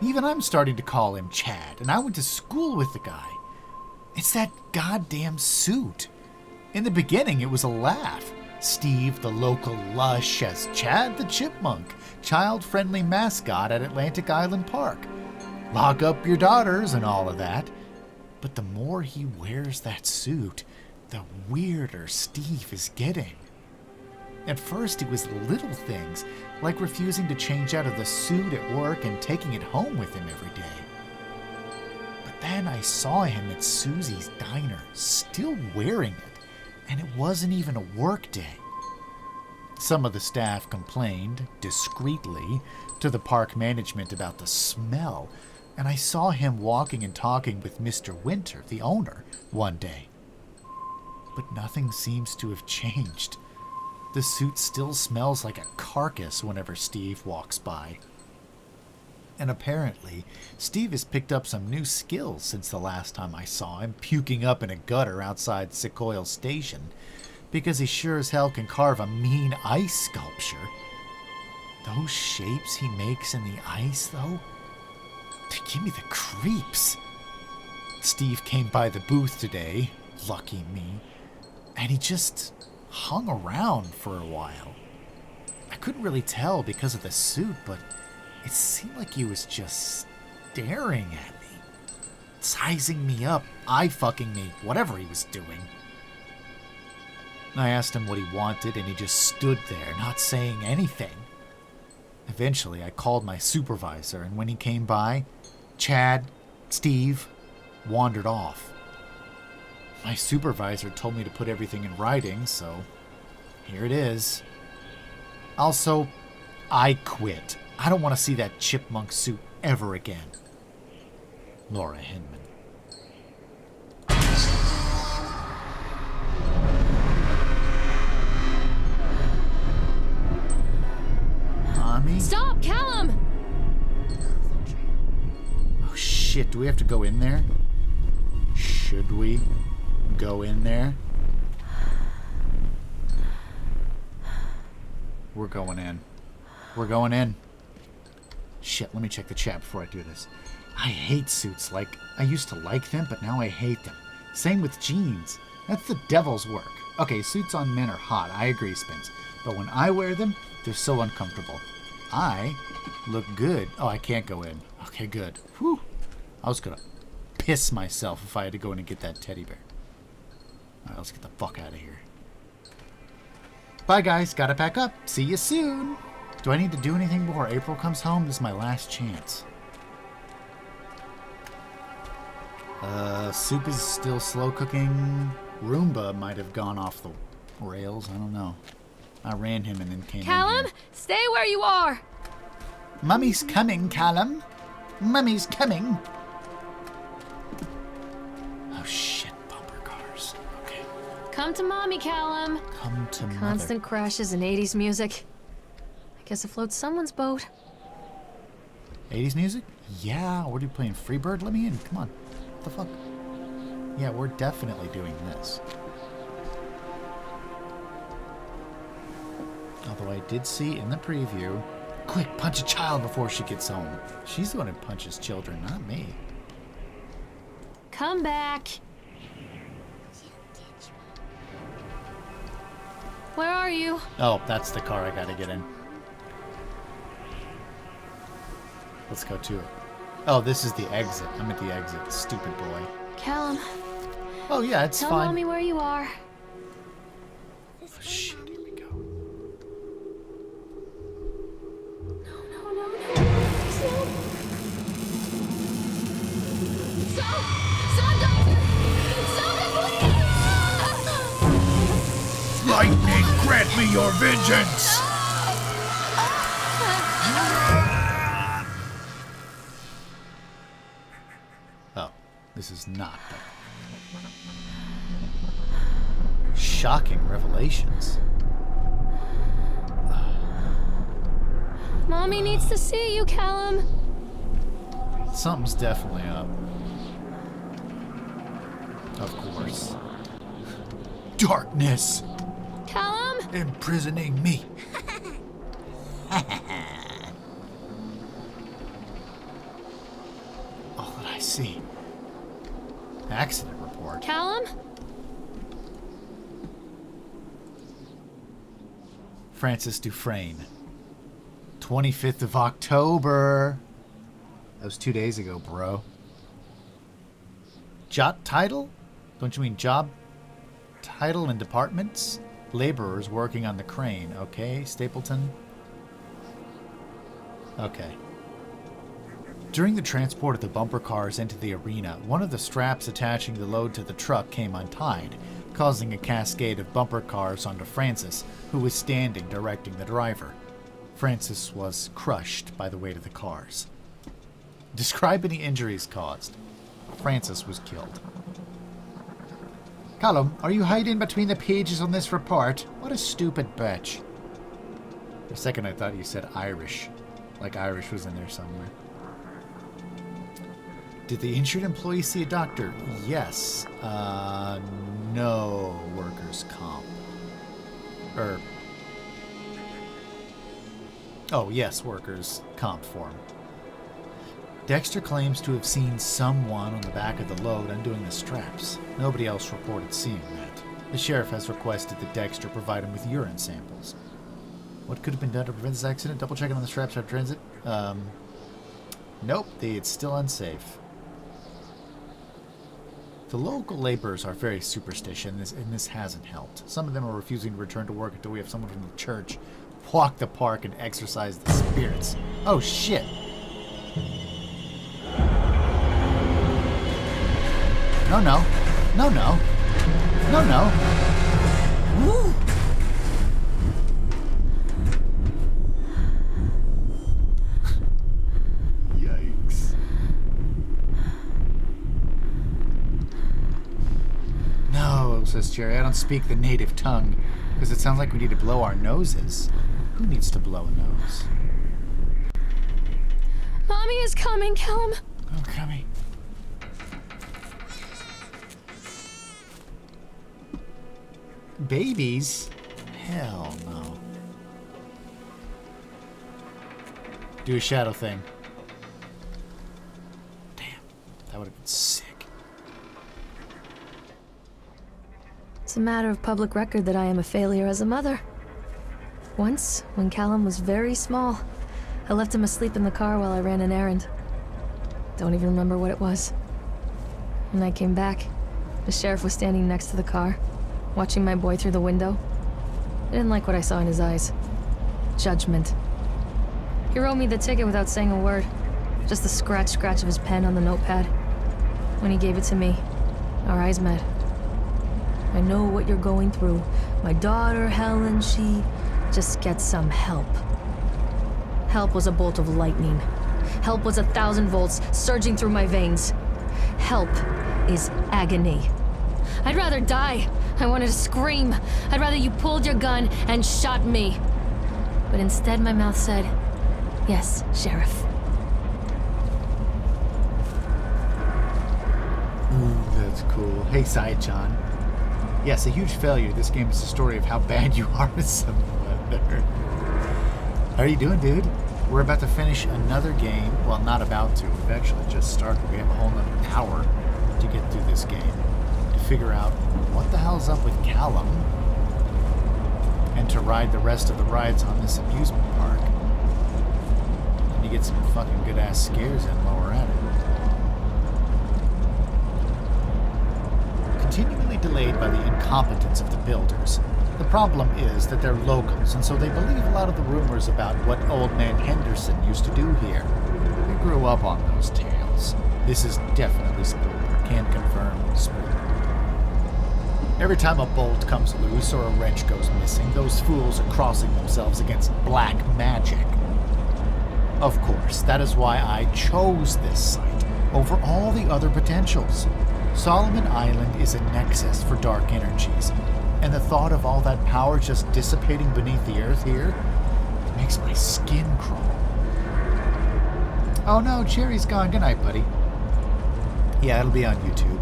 Speaker 1: Even I'm starting to call him Chad, and I went to school with the guy. It's that goddamn suit. In the beginning, it was a laugh. Steve, the local lush, as Chad the Chipmunk, child-friendly mascot at Atlantic Island Park. Lock up your daughters and all of that. But the more he wears that suit, the weirder Steve is getting. At first, it was little things, like refusing to change out of the suit at work and taking it home with him every day. But then I saw him at Susie's diner, still wearing it, and it wasn't even a work day. Some of the staff complained, discreetly, to the park management about the smell, and I saw him walking and talking with Mr. Winter, the owner, one day. But nothing seems to have changed. The suit still smells like a carcass whenever Steve walks by. And apparently, Steve has picked up some new skills since the last time I saw him puking up in a gutter outside Sequoia Station, because he sure as hell can carve a mean ice sculpture. Those shapes he makes in the ice, though, they give me the creeps. Steve came by the booth today, Lucky me. And he just hung around for a while. I couldn't really tell because of the suit, but it seemed like he was just staring at me. Sizing me up, eye-fucking me, whatever he was doing. I asked him what he wanted, and he just stood there, not saying anything. Eventually, I called my supervisor, and when he came by, Chad, Steve, wandered off. My supervisor told me to put everything in writing, so here it is. Also, I quit. I don't want to see that chipmunk suit ever again. Laura Hinman. Mommy?
Speaker 2: Stop, Callum!
Speaker 1: Oh shit, do we have to go in there? Should we go in there? We're going in. We're going in. Shit, let me check the chat before I do this. I hate suits. Like, I used to like them, but now I hate them. Same with jeans. That's the devil's work. Okay, suits on men are hot. I agree, Spence. But when I wear them, they're so uncomfortable. I look good. Oh, I can't go in. Okay, good. Whew. I was gonna piss myself if I had to go in and get that teddy bear. Alright, let's get the fuck out of here. Bye, guys. Gotta pack up. See you soon. Do I need to do anything before April comes home? This is my last chance. Soup is still slow cooking. Roomba might have gone off the rails. I don't know. I ran him and then came in
Speaker 2: Callum,
Speaker 1: here.
Speaker 2: stay where you are.
Speaker 1: Mummy's coming, Callum. Mummy's coming. Oh, shit. Bumper cars. Okay.
Speaker 2: Come to mommy, Callum.
Speaker 1: Come to mother.
Speaker 2: Constant crashes and 80s music. I guess it floats someone's boat.
Speaker 1: 80s music? Yeah. What are you playing? Freebird? Let me in. Come on. What the fuck? Yeah, we're definitely doing this. Although I did see in the preview, quick, punch a child before she gets home. She's the one who punches children, not me.
Speaker 2: Come back. Where are you?
Speaker 1: Oh, that's the car I gotta get in. Let's go to it. Oh, this is the exit. I'm at the exit. Stupid boy.
Speaker 2: Callum,
Speaker 1: Oh, yeah, it's
Speaker 2: tell
Speaker 1: fine.
Speaker 2: mommy where you are.
Speaker 1: Oh, shit, here we go.
Speaker 2: No.
Speaker 1: Lightning, grant me your vengeance! Oh, this is not better. Shocking revelations.
Speaker 2: Mommy needs to see you, Callum.
Speaker 1: Something's definitely up. Of course. Darkness!
Speaker 2: Callum?
Speaker 1: Imprisoning me. All that I see. Accident report.
Speaker 2: Callum?
Speaker 1: Francis Dufresne. 25th of October. That was 2 days ago, bro. Job title? Don't you mean job title and departments? Laborers working on the crane. Okay, Stapleton. Okay. During the transport of the bumper cars into the arena, one of the straps attaching the load to the truck came untied, causing a cascade of bumper cars onto Francis, who was standing directing the driver. Francis was crushed by the weight of the cars. Describe any injuries caused. Francis was killed. Callum, are you hiding between the pages on this report? What a stupid bitch. For a second I thought you said Irish. Like Irish was in there somewhere. Did the injured employee see a doctor? Yes. No workers' comp. Oh, yes, workers' comp form. Dexter claims to have seen someone on the back of the load undoing the straps. Nobody else reported seeing that. The sheriff has requested that Dexter provide him with urine samples. What could have been done to prevent this accident? Double checking on the straps after transit? Nope, it's still unsafe. The local laborers are very superstitious, and this hasn't helped. Some of them are refusing to return to work until we have someone from the church walk the park and exorcise the spirits. Oh, shit. No, no. No, no. No, no. Woo! Yikes. No, says Jerry, I don't speak the native tongue, because it sounds like we need to blow our noses. Who needs to blow a nose?
Speaker 2: Mommy is coming, Callum.
Speaker 1: Oh, coming. Babies? Hell no. Do a shadow thing. Damn, that would have been sick.
Speaker 2: It's a matter of public record that I am a failure as a mother. Once, when Callum was very small, I left him asleep in the car while I ran an errand. Don't even remember what it was. When I came back, the sheriff was standing next to the car, watching my boy through the window. I didn't like what I saw in his eyes. Judgment. He wrote me the ticket without saying a word. Just the scratch of his pen on the notepad. When he gave it to me, our eyes met. I know what you're going through. My daughter, Helen, she just gets some help. Help was a bolt of lightning. Help was 1,000 volts surging through my veins. Help is agony. I'd rather die. I wanted to scream. I'd rather you pulled your gun and shot me. But instead my mouth said, yes, Sheriff.
Speaker 1: Ooh, that's cool. Hey, Side John. Yes, a huge failure. This game is a story of how bad you are as a mother. How are you doing, dude? We're about to finish another game. Well, not about to. We've actually just started. We have a whole nother hour to get through this game. To figure out what the hell's up with Callum. And to ride the rest of the rides on this amusement park. And to get some fucking good-ass scares in while we're at it. Continually delayed by the incompetence of the builders. The problem is that they're locals, and so they believe a lot of the rumors about what Old Man Henderson used to do here. They grew up on those tales. This is definitely spoiler. Can confirm spoiler. Every time a bolt comes loose or a wrench goes missing, those fools are crossing themselves against black magic. Of course, that is why I chose this site over all the other potentials. Solomon Island is a nexus for dark energies, and the thought of all that power just dissipating beneath the earth here makes my skin crawl. Oh no, Cherry's gone. Good night, buddy. Yeah, it'll be on YouTube.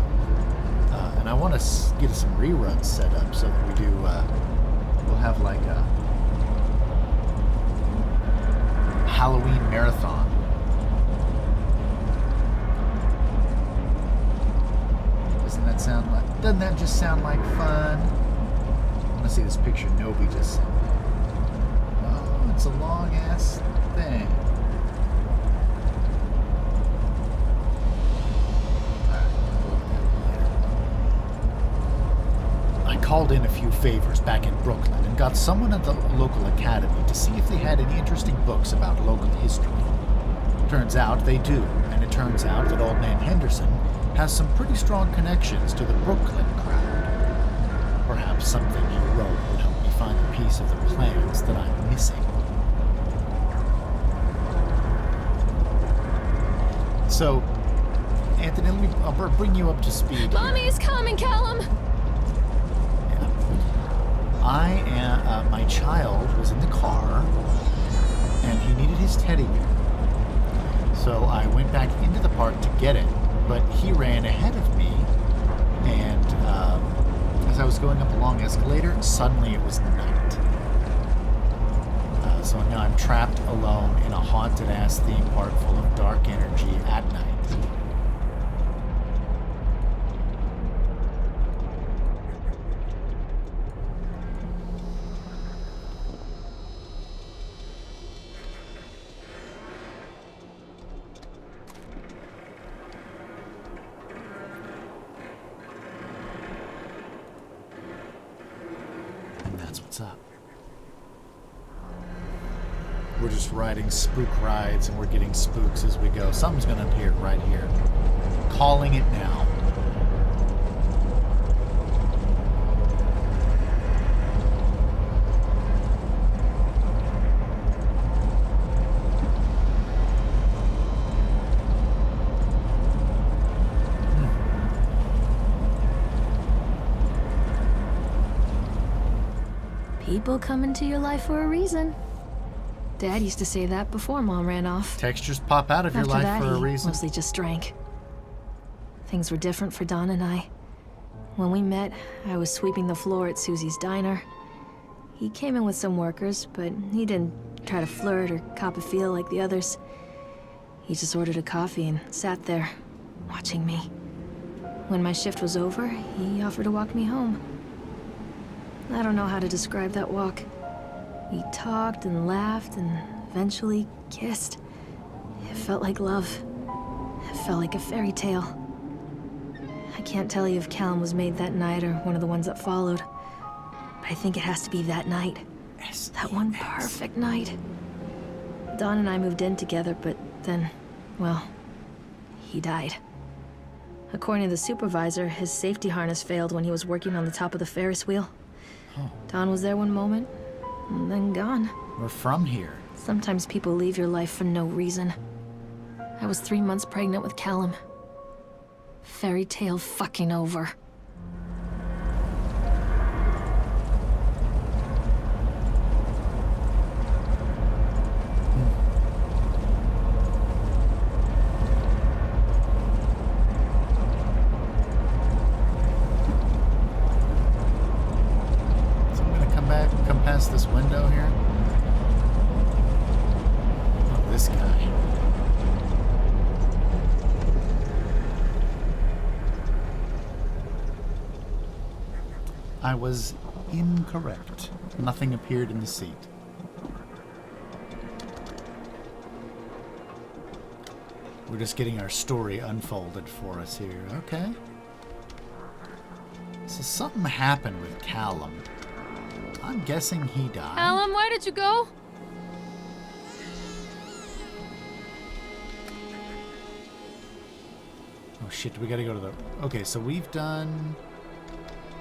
Speaker 1: And I want to get some reruns set up so that we do, we'll have like a Halloween marathon. Doesn't that just sound like fun? I want to see this picture Nobi just sent me. Oh, it's a long ass thing. I called in a few favors back in Brooklyn and got someone at the local academy to see if they had any interesting books about local history. Turns out they do, and it turns out that Old Man Henderson has some pretty strong connections to the Brooklyn crowd. Perhaps something he wrote would help me find a piece of the plans that I'm missing. So, Anthony, I'll bring you up to speed.
Speaker 2: Mommy is coming, Callum!
Speaker 1: Yeah. My child was in the car, and he needed his teddy bear. So I went back into the park to get it. But he ran ahead of me, and as I was going up a long escalator, suddenly it was night. So now I'm trapped alone in a haunted-ass theme park full of dark energy at night. And that's what's up. We're just riding spook rides and we're getting spooks as we go. Something's gonna appear right here. Calling it now.
Speaker 2: People come into your life for a reason. Dad used to say that before Mom ran off.
Speaker 1: Textures pop out of your
Speaker 2: After
Speaker 1: life
Speaker 2: that,
Speaker 1: for a
Speaker 2: he
Speaker 1: reason.
Speaker 2: mostly just drank. Things were different for Don and I. When we met, I was sweeping the floor at Susie's diner. He came in with some workers, but he didn't try to flirt or cop a feel like the others. He just ordered a coffee and sat there, watching me. When my shift was over, he offered to walk me home. I don't know how to describe that walk. We talked and laughed and eventually kissed. It felt like love. It felt like a fairy tale. I can't tell you if Callum was made that night or one of the ones that followed, but I think it has to be that night. That one perfect night. Don and I moved in together, but then, well, he died. According to the supervisor, his safety harness failed when he was working on the top of the Ferris wheel. Don was there one moment, and then gone.
Speaker 1: We're from here.
Speaker 2: Sometimes people leave your life for no reason. I was 3 months pregnant with Callum. Fairy tale fucking over.
Speaker 1: So I'm gonna come past this window here. Oh, this guy. I was incorrect. Nothing appeared in the seat. We're just getting our story unfolded for us here. Okay. So something happened with Callum. I'm guessing he died.
Speaker 2: Callum, where did you go?
Speaker 1: Oh shit, we gotta go to the... Okay, so we've done...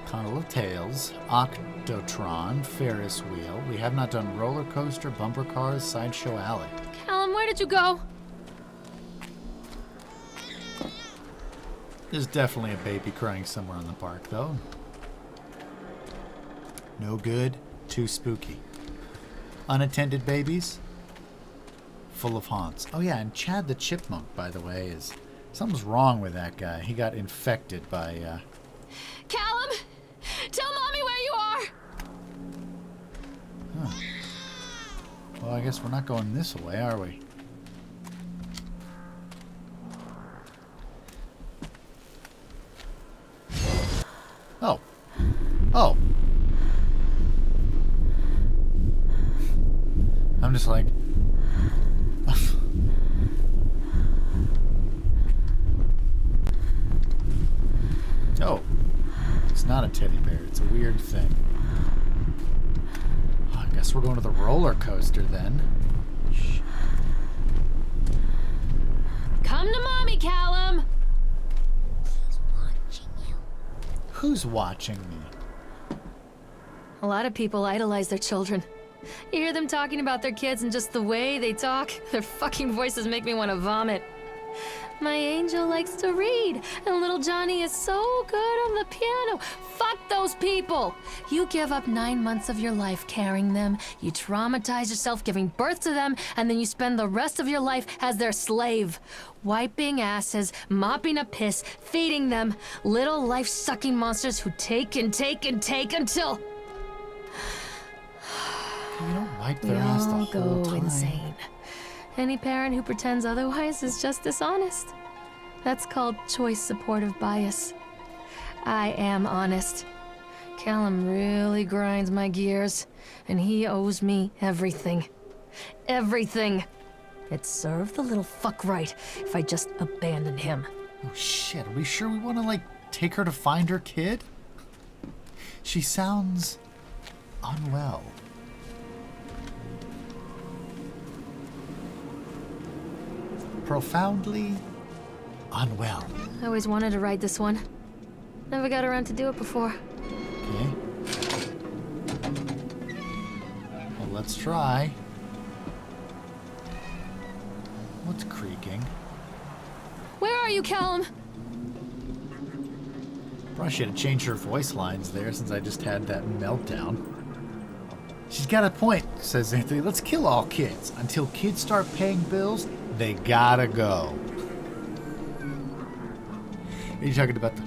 Speaker 1: Tunnel of Tales, Octotron, Ferris Wheel. We have not done Roller Coaster, Bumper Cars, Sideshow Alley.
Speaker 2: Callum, where did you go?
Speaker 1: There's definitely a baby crying somewhere in the park, though. No good, too spooky. Unattended babies, full of haunts. Oh yeah, and Chad the Chipmunk, by the way, is... Something's wrong with that guy. He got infected by,
Speaker 2: Callum! Tell Mommy where you are!
Speaker 1: Huh. Well, I guess we're not going this way, are we? Oh. Oh. I'm just like... Oh. It's not a teddy bear. It's a weird thing. Oh, I guess we're going to the roller coaster then. Shh.
Speaker 2: Come to Mommy, Callum!
Speaker 3: He's watching you.
Speaker 1: Who's watching me?
Speaker 2: A lot of people idolize their children. You hear them talking about their kids and just the way they talk, their fucking voices make me want to vomit. My angel likes to read, and little Johnny is so good on the piano. Fuck those people! You give up 9 months of your life carrying them, you traumatize yourself giving birth to them, and then you spend the rest of your life as their slave. Wiping asses, mopping up piss, feeding them. Little life-sucking monsters who take and take and take until...
Speaker 1: You don't wipe
Speaker 2: We
Speaker 1: their ass the
Speaker 2: all
Speaker 1: whole
Speaker 2: go
Speaker 1: time.
Speaker 2: insane. Any parent who pretends otherwise is just dishonest. That's called choice supportive bias. I am honest. Callum really grinds my gears, and he owes me everything. Everything. It'd serve the little fuck right if I just abandoned him.
Speaker 1: Oh shit, are we sure we want to, like, take her to find her kid? She sounds unwell. Profoundly unwell.
Speaker 2: I always wanted to ride this one. Never got around to do it before.
Speaker 1: Okay. Well, let's try. What's creaking?
Speaker 2: Where are you, Callum?
Speaker 1: Probably should have changed her voice lines there since I just had that meltdown. She's got a point, says Anthony. Let's kill all kids. Until kids start paying bills, they gotta go. Are you talking about the...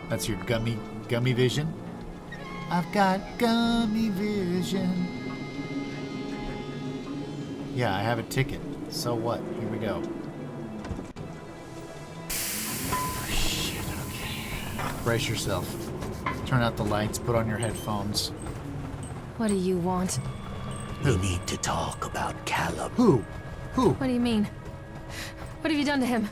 Speaker 1: That's your gummy vision? I've got gummy vision. Yeah, I have a ticket. So what? Here we go. Oh, shit, okay. Brace yourself. Turn out the lights, put on your headphones.
Speaker 2: What do you want?
Speaker 5: We need to talk about Callum.
Speaker 1: Who?
Speaker 2: What do you mean? What have you done to him?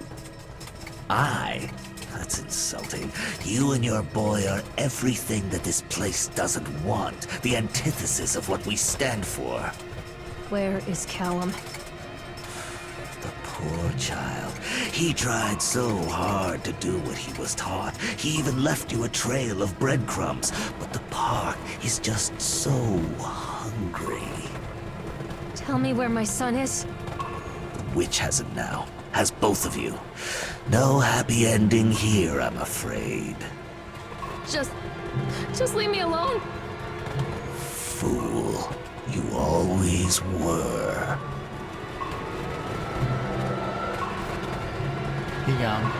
Speaker 5: That's insulting. You and your boy are everything that this place doesn't want. The antithesis of what we stand for.
Speaker 2: Where is Callum?
Speaker 5: The poor child. He tried so hard to do what he was taught. He even left you a trail of breadcrumbs. But the park is just so hungry.
Speaker 2: Tell me where my son is.
Speaker 5: The witch has him now. Has both of you. No happy ending here, I'm afraid.
Speaker 2: Just leave me alone.
Speaker 5: Fool. You always were.
Speaker 1: He gone.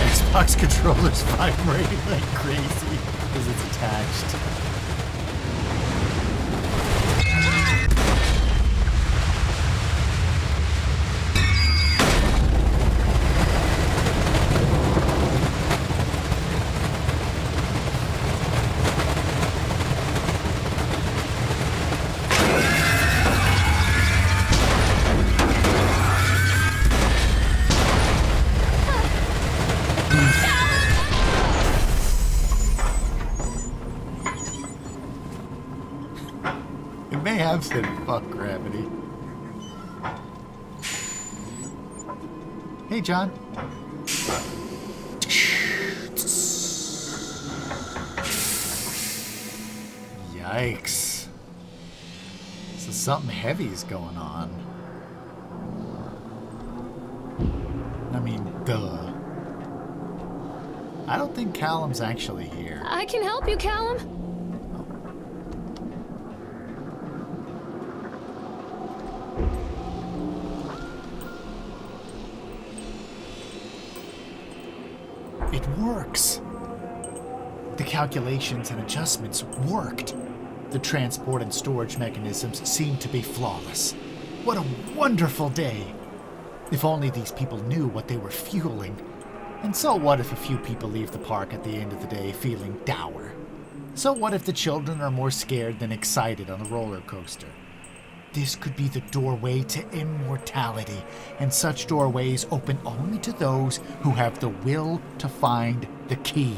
Speaker 1: Xbox controller's vibrating like crazy because it's attached. It may have said fuck gravity. Hey, John. Yikes. So something heavy's going on. I mean, duh. I don't think Callum's actually here.
Speaker 2: I can help you, Callum.
Speaker 1: It works. The calculations and adjustments worked. The transport and storage mechanisms seemed to be flawless. What a wonderful day! If only these people knew what they were fueling. And so what if a few people leave the park at the end of the day feeling dour? So what if the children are more scared than excited on a roller coaster? This could be the doorway to immortality, and such doorways open only to those who have the will to find the key.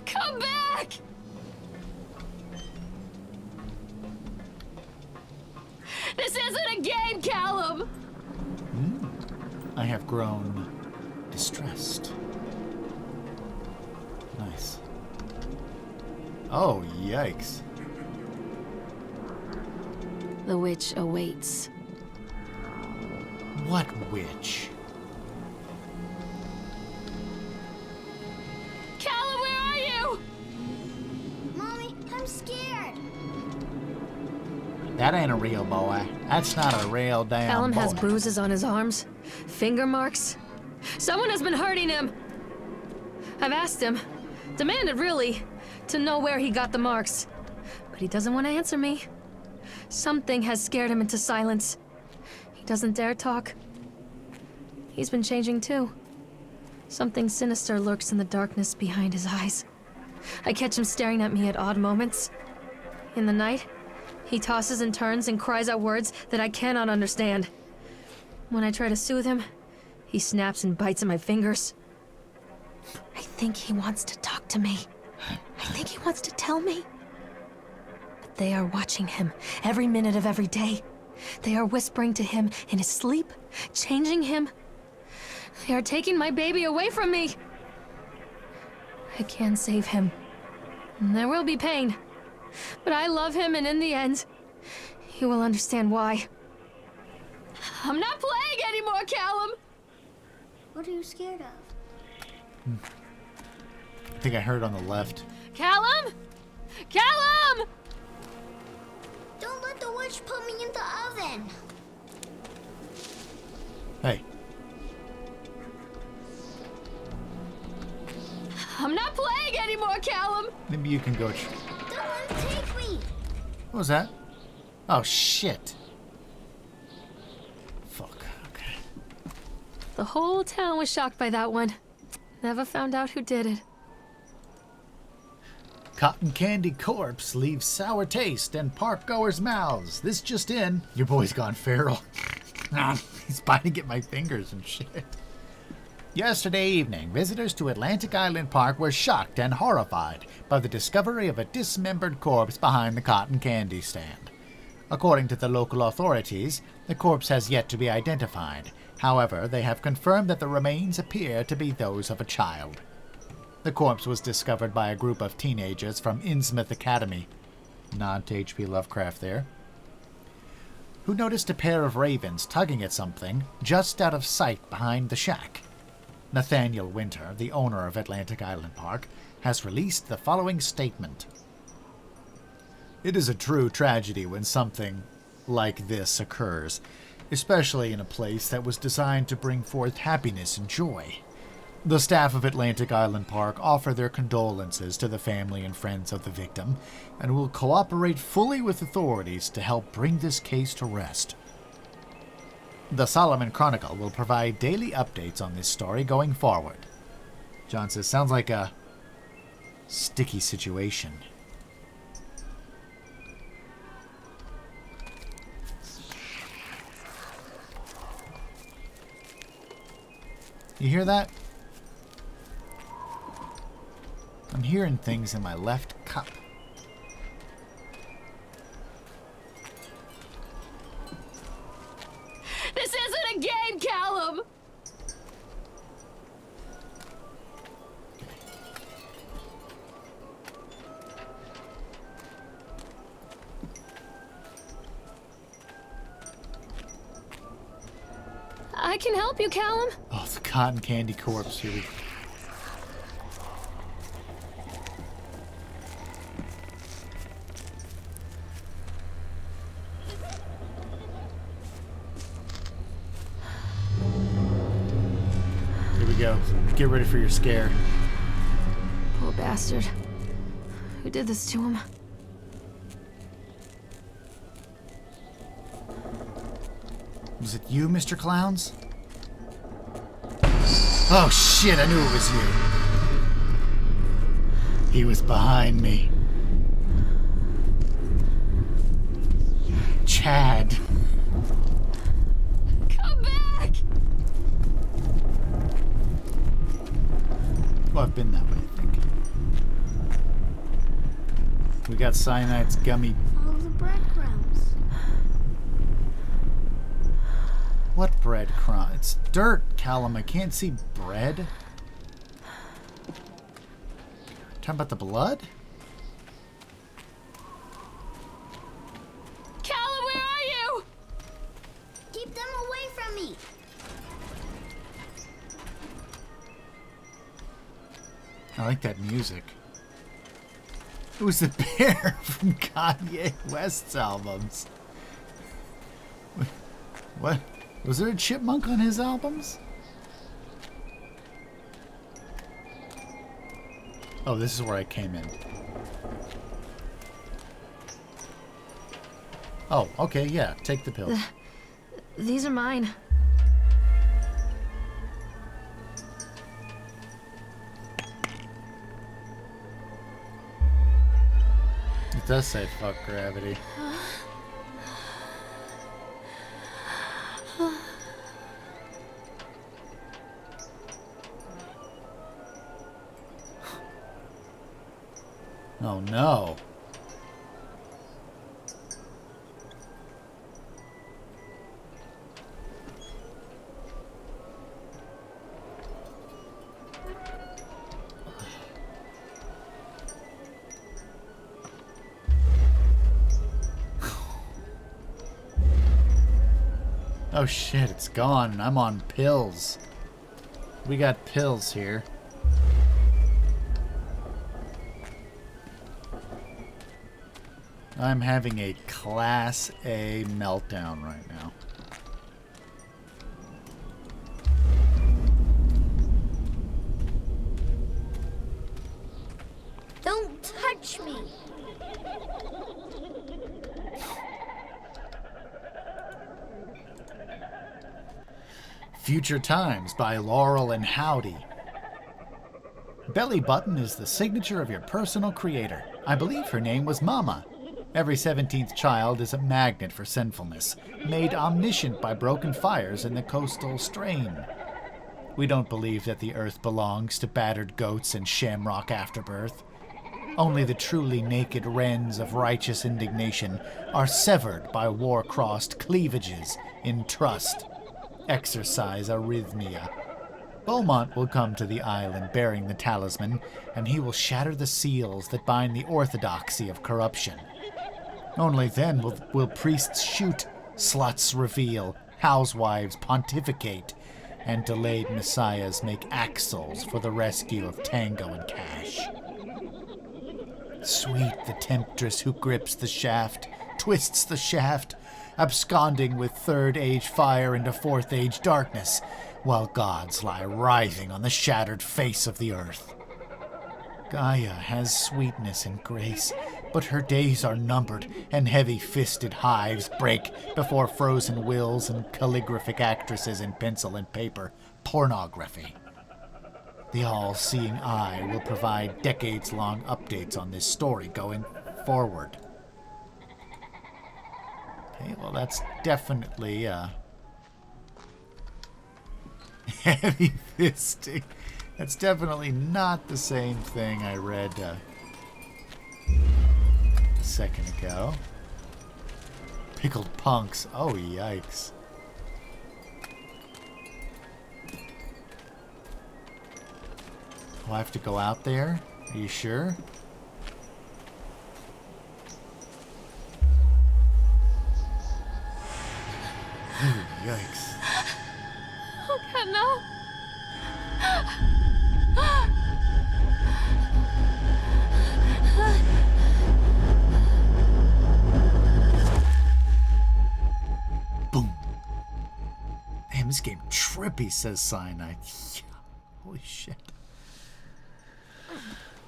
Speaker 2: Come back! This isn't a game, Callum!
Speaker 1: I have grown distressed. Nice. Oh, yikes.
Speaker 2: The witch awaits.
Speaker 1: What witch? That ain't a real boy. That's not a real damn
Speaker 2: Callum
Speaker 1: boy.
Speaker 2: has bruises on his arms, finger marks. Someone has been hurting him. I've asked him, demanded really, to know where he got the marks. But he doesn't want to answer me. Something has scared him into silence. He doesn't dare talk. He's been changing too. Something sinister lurks in the darkness behind his eyes. I catch him staring at me at odd moments. In the night, he tosses and turns and cries out words that I cannot understand. When I try to soothe him, he snaps and bites at my fingers. I think he wants to talk to me. I think he wants to tell me. But they are watching him every minute of every day. They are whispering to him in his sleep, changing him. They are taking my baby away from me. I can save him. There will be pain. But I love him, and in the end, he will understand why. I'm not playing anymore, Callum!
Speaker 3: What are you scared of?
Speaker 1: I think I heard on the left.
Speaker 2: Callum? Callum!
Speaker 3: Don't let the witch put me in the oven.
Speaker 1: Hey.
Speaker 2: I'm not playing anymore, Callum!
Speaker 1: Maybe you can go.
Speaker 3: Don't take me.
Speaker 1: What was that? Oh, shit. Fuck. Okay.
Speaker 2: The whole town was shocked by that one. Never found out who did it.
Speaker 1: Cotton candy corpse leaves sour taste in park goers' mouths. This just in. Your boy's gone feral. He's biting at my fingers and shit. Yesterday evening, visitors to Atlantic Island Park were shocked and horrified by the discovery of a dismembered corpse behind the cotton candy stand. According to the local authorities, the corpse has yet to be identified. However, they have confirmed that the remains appear to be those of a child. The corpse was discovered by a group of teenagers from Innsmouth Academy, nod to H.P. Lovecraft there, who noticed a pair of ravens tugging at something just out of sight behind the shack. Nathaniel Winter, the owner of Atlantic Island Park, has released the following statement. It is a true tragedy when something like this occurs, especially in a place that was designed to bring forth happiness and joy. The staff of Atlantic Island Park offer their condolences to the family and friends of the victim and will cooperate fully with authorities to help bring this case to rest. The Solomon Chronicle will provide daily updates on this story going forward. John says, sounds like a sticky situation. You hear that? I'm hearing things in my left cup.
Speaker 2: This isn't a game, Callum! I can help you, Callum.
Speaker 1: Oh, the cotton candy corpse. Here we go. Here we go. Get ready for your scare.
Speaker 2: Poor bastard. Who did this to him?
Speaker 1: Was it you, Mr. Clowns? Oh shit, I knew it was you. He was behind me. Chad.
Speaker 2: Come back!
Speaker 1: Well, I've been that way, I think. We got Cyanide's gummy.
Speaker 3: Follow the breadcrumbs.
Speaker 1: What breadcrumb? It's dirt, Callum. I can't see bread. Talking about the blood?
Speaker 2: Callum, where are you?
Speaker 3: Keep them away from me.
Speaker 1: I like that music. It was the bear from Kanye West's albums. What? Was there a chipmunk on his albums? Oh, this is where I came in. Oh, okay, yeah. Take the pills.
Speaker 2: These are mine.
Speaker 1: It does say fuck gravity. Oh no. Oh shit, it's gone. I'm on pills. We got pills here. I'm having a Class A meltdown right now.
Speaker 3: Don't touch me.
Speaker 1: Future Times by Laurel and Howdy. Belly button is the signature of your personal creator. I believe her name was Mama. Every 17th child is a magnet for sinfulness, made omniscient by broken fires in the coastal strain. We don't believe that the earth belongs to battered goats and shamrock afterbirth. Only the truly naked wrens of righteous indignation are severed by war-crossed cleavages in trust. Exercise arrhythmia. Beaumont will come to the island bearing the talisman, and he will shatter the seals that bind the orthodoxy of corruption. Only then will priests shoot, sluts reveal, housewives pontificate, and delayed messiahs make axles for the rescue of Tango and Cash. Sweet the temptress who grips the shaft, twists the shaft, absconding with third age fire into fourth age darkness, while gods lie writhing on the shattered face of the earth. Gaia has sweetness and grace, but her days are numbered, and heavy-fisted hives break before frozen wills and calligraphic actresses in pencil and paper pornography. The all-seeing eye will provide decades-long updates on this story going forward. Okay, well, that's definitely heavy-fisting. That's definitely not the same thing I read a second ago. Pickled punks. Oh, yikes. Do I have to go out there? Are you sure? Ooh, yikes.
Speaker 2: Oh God, no!
Speaker 1: Boom. Damn, this game trippy, says Cyanide. Holy shit.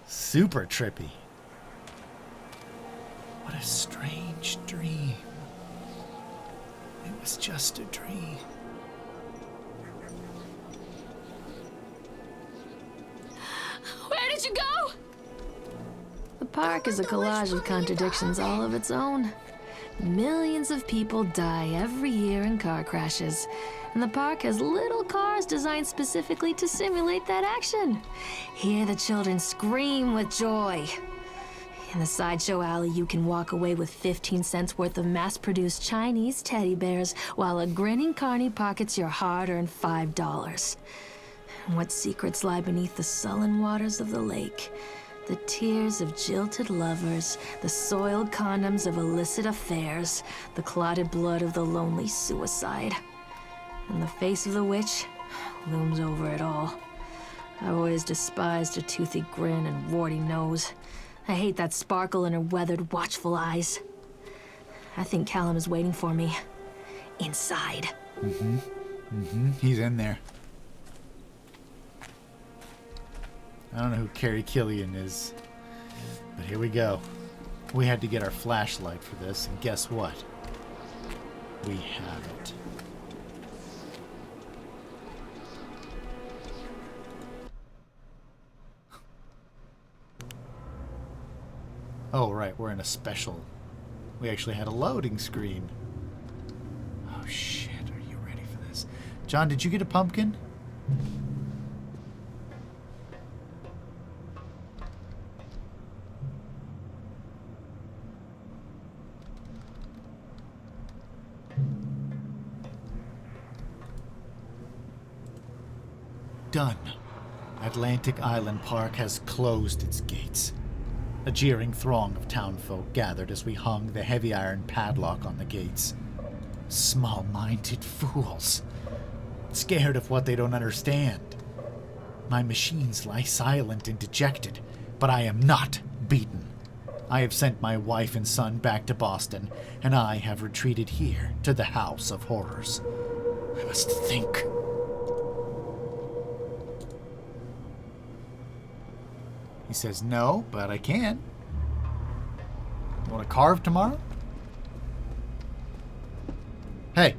Speaker 1: Super trippy. What a strange dream. It was just a dream.
Speaker 2: Where did you go? The park is a collage of contradictions all of its own. Millions of people die every year in car crashes, and the park has little cars designed specifically to simulate that action. Hear the children scream with joy. In the sideshow alley, you can walk away with 15 cents worth of mass-produced Chinese teddy bears, while a grinning carny pockets your hard-earned $5. What secrets lie beneath the sullen waters of the lake? The tears of jilted lovers, the soiled condoms of illicit affairs, the clotted blood of the lonely suicide. And the face of the witch looms over it all. I've always despised her toothy grin and warty nose. I hate that sparkle in her weathered, watchful eyes. I think Callum is waiting for me. Inside.
Speaker 1: He's in there. I don't know who Carrie Killian is, but here we go. We had to get our flashlight for this, and guess what? We have it. Oh, right, we're in a special. We actually had a loading screen. Oh, shit, are you ready for this? John, did you get a pumpkin? Done. Atlantic Island Park has closed its gates. A jeering throng of townfolk gathered as we hung the heavy iron padlock on the gates. Small-minded fools. Scared of what they don't understand. My machines lie silent and dejected, but I am not beaten. I have sent my wife and son back to Boston, and I have retreated here to the House of Horrors. I must think. He says no, but I can. You want to carve tomorrow? Hey.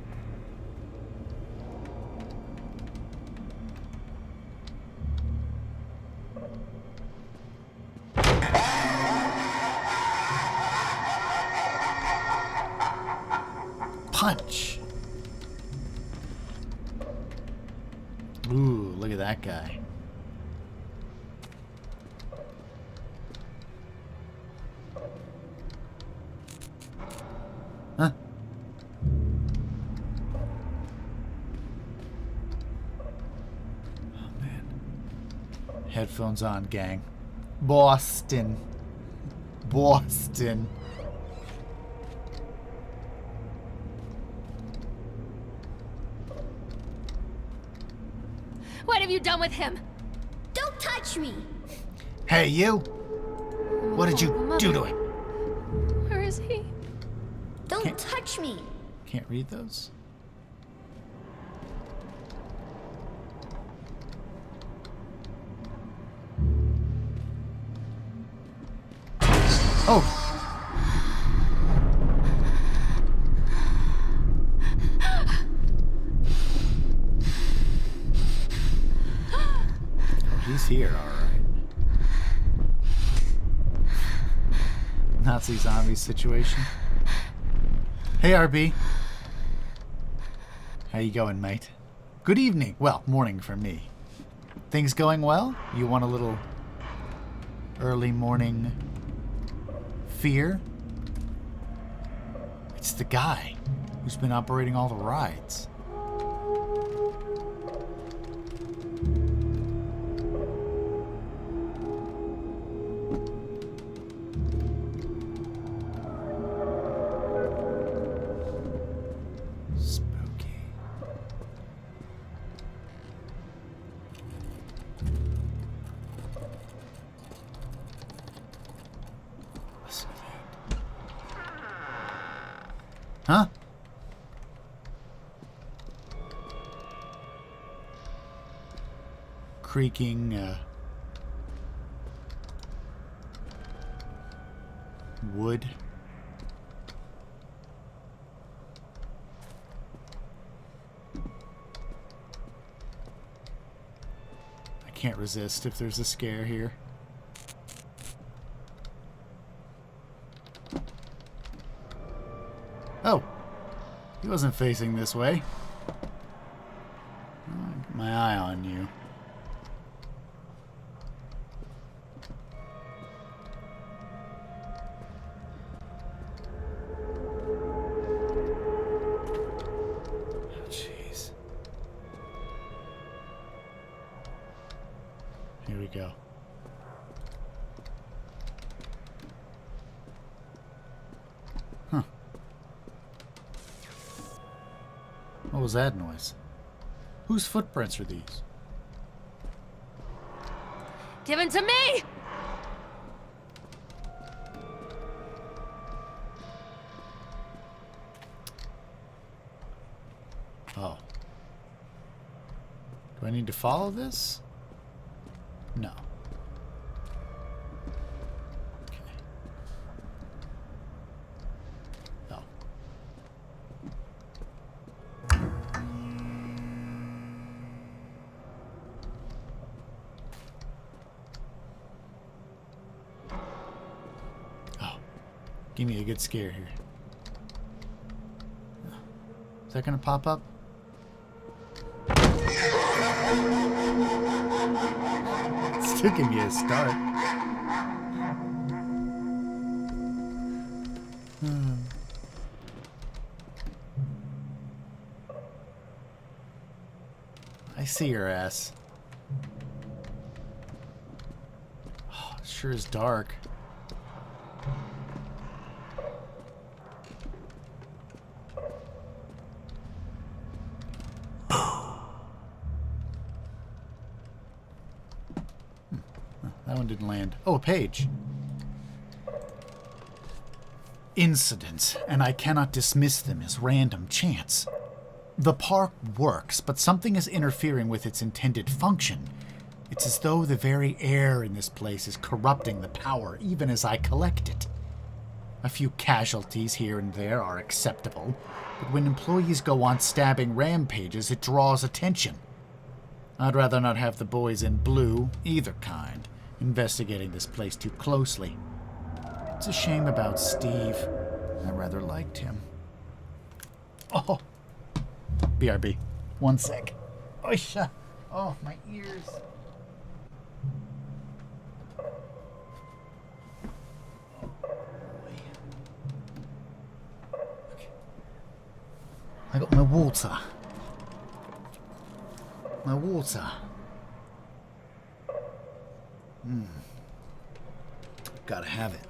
Speaker 1: Punch. Ooh, look at that guy. Huh? Oh, man. Headphones on, gang. Boston. Boston.
Speaker 2: What have you done with him?
Speaker 3: Don't touch me!
Speaker 1: Hey, you! What did you do to him?
Speaker 2: Where is he?
Speaker 3: Don't touch me!
Speaker 1: Can't read those? Oh! He's here, alright. Nazi zombie situation. Hey, RB. How you going, mate? Good evening. Well, morning for me. Things going well? You want a little early morning fear? It's the guy who's been operating all the rides. Huh? Creaking, wood. I can't resist if there's a scare here. Oh, he wasn't facing this way. I'll get my eye on you. Oh, jeez. Here we go. Huh. What was that noise? Whose footprints are these?
Speaker 2: Give him to me!
Speaker 1: Oh. Do I need to follow this? No. Okay. Oh. Oh. Give me a good scare here. Is that gonna pop up? Still give me a start. I see your ass. Oh, it sure is dark. That one didn't land. Oh, a page. Incidents, and I cannot dismiss them as random chance. The park works, but something is interfering with its intended function. It's as though the very air in this place is corrupting the power, even as I collect it. A few casualties here and there are acceptable, but when employees go on stabbing rampages, it draws attention. I'd rather not have the boys in blue, either kind, investigating this place too closely. It's a shame about Steve. I rather liked him. Oh! BRB. 1 sec. Oisha! Oh, my ears. Okay. I got my water. My water. Gotta have it.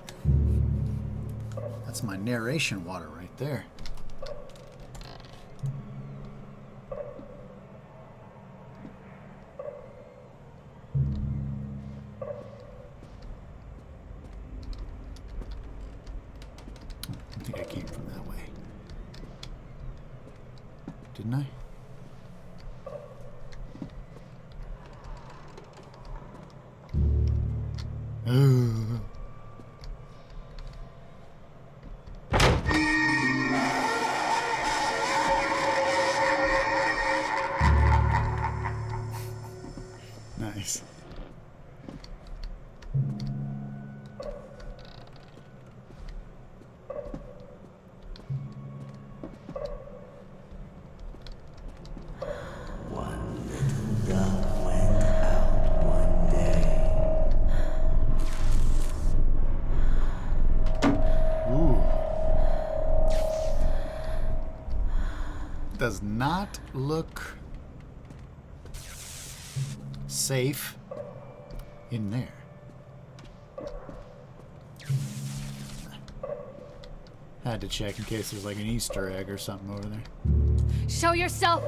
Speaker 1: That's my narration water right there. I think I came from that way. Didn't I? Ooh. Nice.
Speaker 5: One little duck went out one day.
Speaker 1: Ooh. Does not look safe in there. Had to check in case there's like an Easter egg or something over there.
Speaker 7: Show yourself!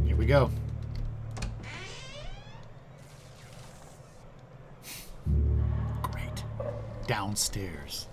Speaker 1: Here we go. Great. Downstairs.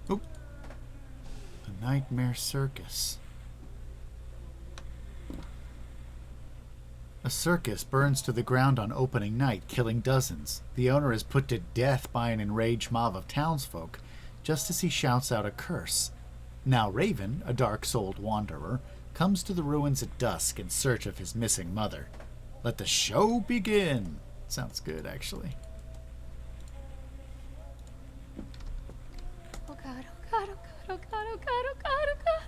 Speaker 1: Oh. A nightmare circus. A circus burns to the ground on opening night, killing dozens. The owner is put to death by an enraged mob of townsfolk, just as he shouts out a curse. Now Raven, a dark-souled wanderer, comes to the ruins at dusk in search of his missing mother. Let the show begin! Sounds good, actually.
Speaker 7: Oh god, oh god, oh god, oh god, oh god, oh god, oh god.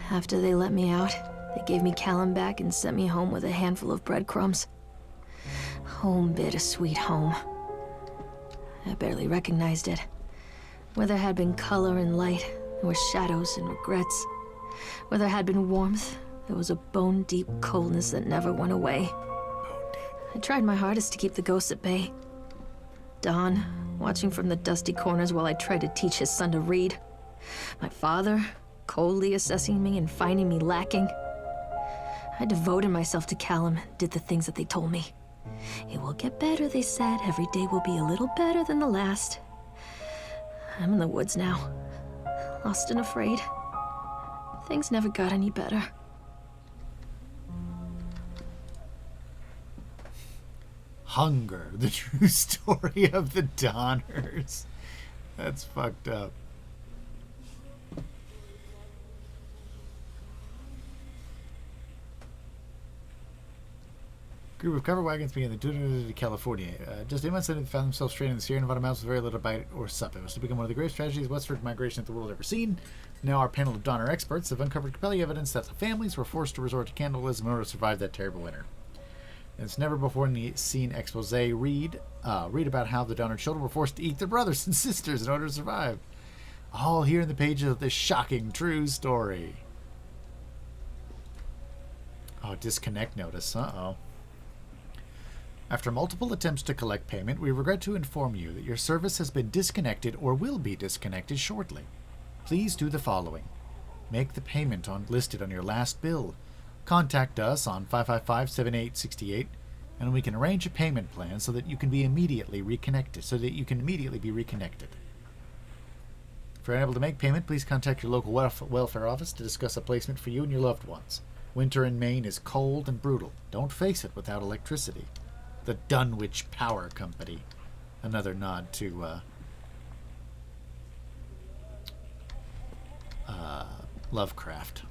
Speaker 2: After they let me out, they gave me Callum back and sent me home with a handful of breadcrumbs. Home, bittersweet home. I barely recognized it. Where there had been color and light, there were shadows and regrets. Where there had been warmth, there was a bone-deep coldness that never went away. I tried my hardest to keep the ghosts at bay. Don, watching from the dusty corners while I tried to teach his son to read. My father, coldly assessing me and finding me lacking. I devoted myself to Callum and did the things that they told me. It will get better, they said. Every day will be a little better than the last. I'm in the woods now, lost and afraid. Things never got any better.
Speaker 1: Hunger, the true story of the Donners. That's fucked up. Group of cover wagons began the journey to California. Just 8 months later, they found themselves stranded in the Sierra Nevada mountains with very little bite or sup. It was to become one of the greatest tragedies westward migration that the world ever seen. Now our panel of Donner experts have uncovered compelling evidence that the families were forced to resort to cannibalism in order to survive that terrible winter. In its never before seen expose, read about how the Donner children were forced to eat their brothers and sisters in order to survive. All here in the pages of this shocking true story. Oh, disconnect notice. Uh-oh. After multiple attempts to collect payment, we regret to inform you that your service has been disconnected or will be disconnected shortly. Please do the following. Make the payment listed on your last bill. Contact us on 555-7868, and we can arrange a payment plan so that you can be immediately reconnected. If you're unable to make payment, please contact your local welfare office to discuss a placement for you and your loved ones. Winter in Maine is cold and brutal. Don't face it without electricity. The Dunwich Power Company. Another nod to Lovecraft.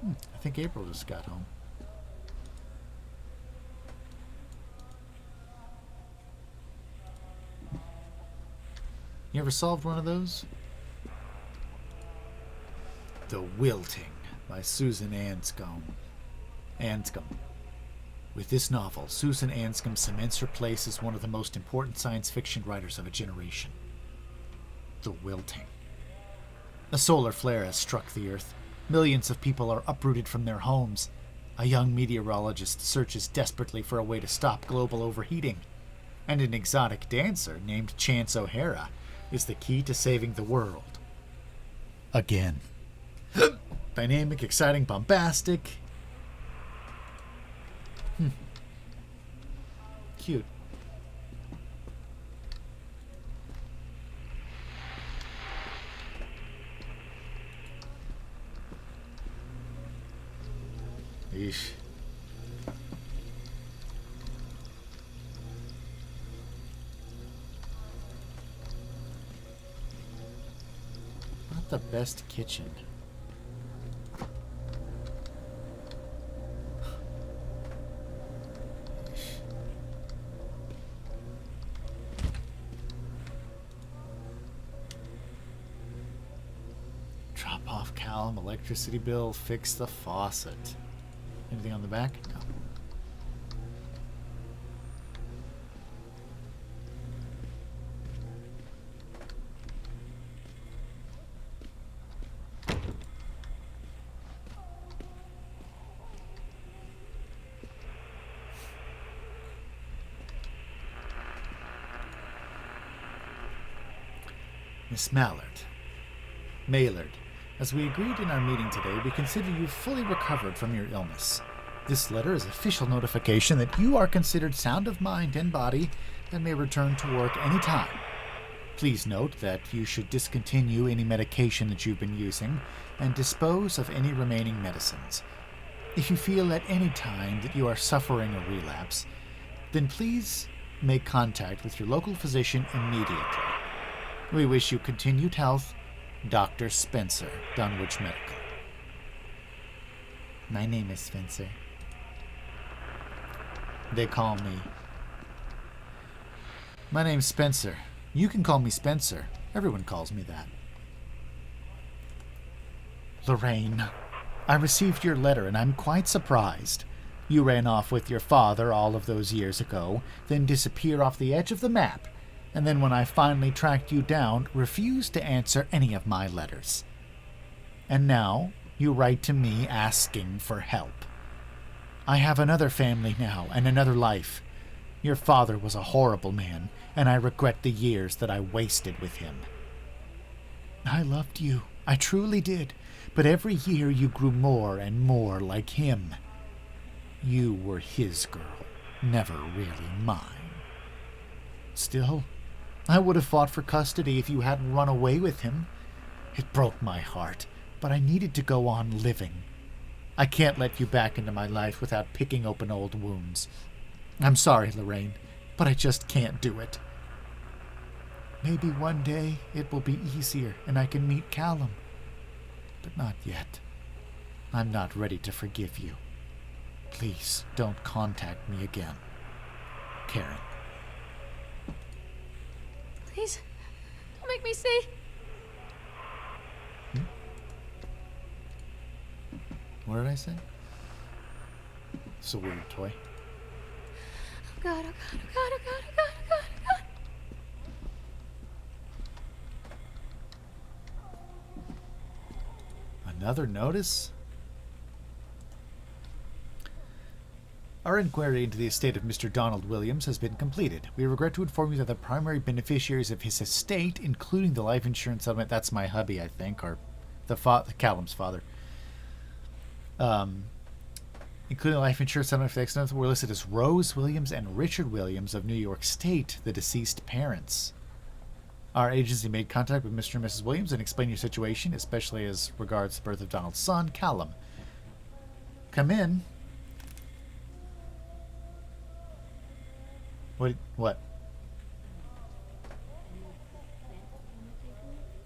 Speaker 1: I think April just got home. You ever solved one of those? The Wilting by Susan Anscombe. With this novel, Susan Anscombe cements her place as one of the most important science fiction writers of a generation. The Wilting. A solar flare has struck the Earth. Millions of people are uprooted from their homes. A young meteorologist searches desperately for a way to stop global overheating. And an exotic dancer named Chance O'Hara is the key to saving the world. Again. Dynamic, exciting, bombastic. Cute. Yeesh. Not the best kitchen. Drop off Callum, electricity bill, fix the faucet. Anything on the back? No. Miss Maillard, as we agreed in our meeting today, we consider you fully recovered from your illness. This letter is official notification that you are considered sound of mind and body and may return to work any time. Please note that you should discontinue any medication that you've been using and dispose of any remaining medicines. If you feel at any time that you are suffering a relapse, then please make contact with your local physician immediately. We wish you continued health. Dr. Spencer, Dunwich Medical. My name is Spencer. They call me. My name's Spencer. You can call me Spencer. Everyone calls me that. Lorraine. I received your letter, and I'm quite surprised. You ran off with your father all of those years ago, then disappeared off the edge of the map, and then when I finally tracked you down, refused to answer any of my letters. And now, you write to me asking for help. I have another family now, and another life. Your father was a horrible man, and I regret the years that I wasted with him. I loved you, I truly did, but every year you grew more and more like him. You were his girl, never really mine. Still, I would have fought for custody if you hadn't run away with him. It broke my heart, but I needed to go on living. I can't let you back into my life without picking open old wounds. I'm sorry, Lorraine, but I just can't do it. Maybe one day it will be easier and I can meet Callum. But not yet. I'm not ready to forgive you. Please don't contact me again. Karen.
Speaker 7: Please, don't make me see.
Speaker 1: What did I say? It's a weird toy.
Speaker 7: Oh God, oh God, oh God, oh God, oh God, oh God, oh God.
Speaker 1: Another notice? Our inquiry into the estate of Mr. Donald Williams has been completed. We regret to inform you that the primary beneficiaries of his estate, including the life insurance settlement, that's my hubby, I think, or the Callum's father, including the life insurance settlement for the accident, were listed as Rose Williams and Richard Williams of New York State, the deceased parents. Our agency made contact with Mr. and Mrs. Williams and explained your situation, especially as regards the birth of Donald's son, Callum. Come in. What?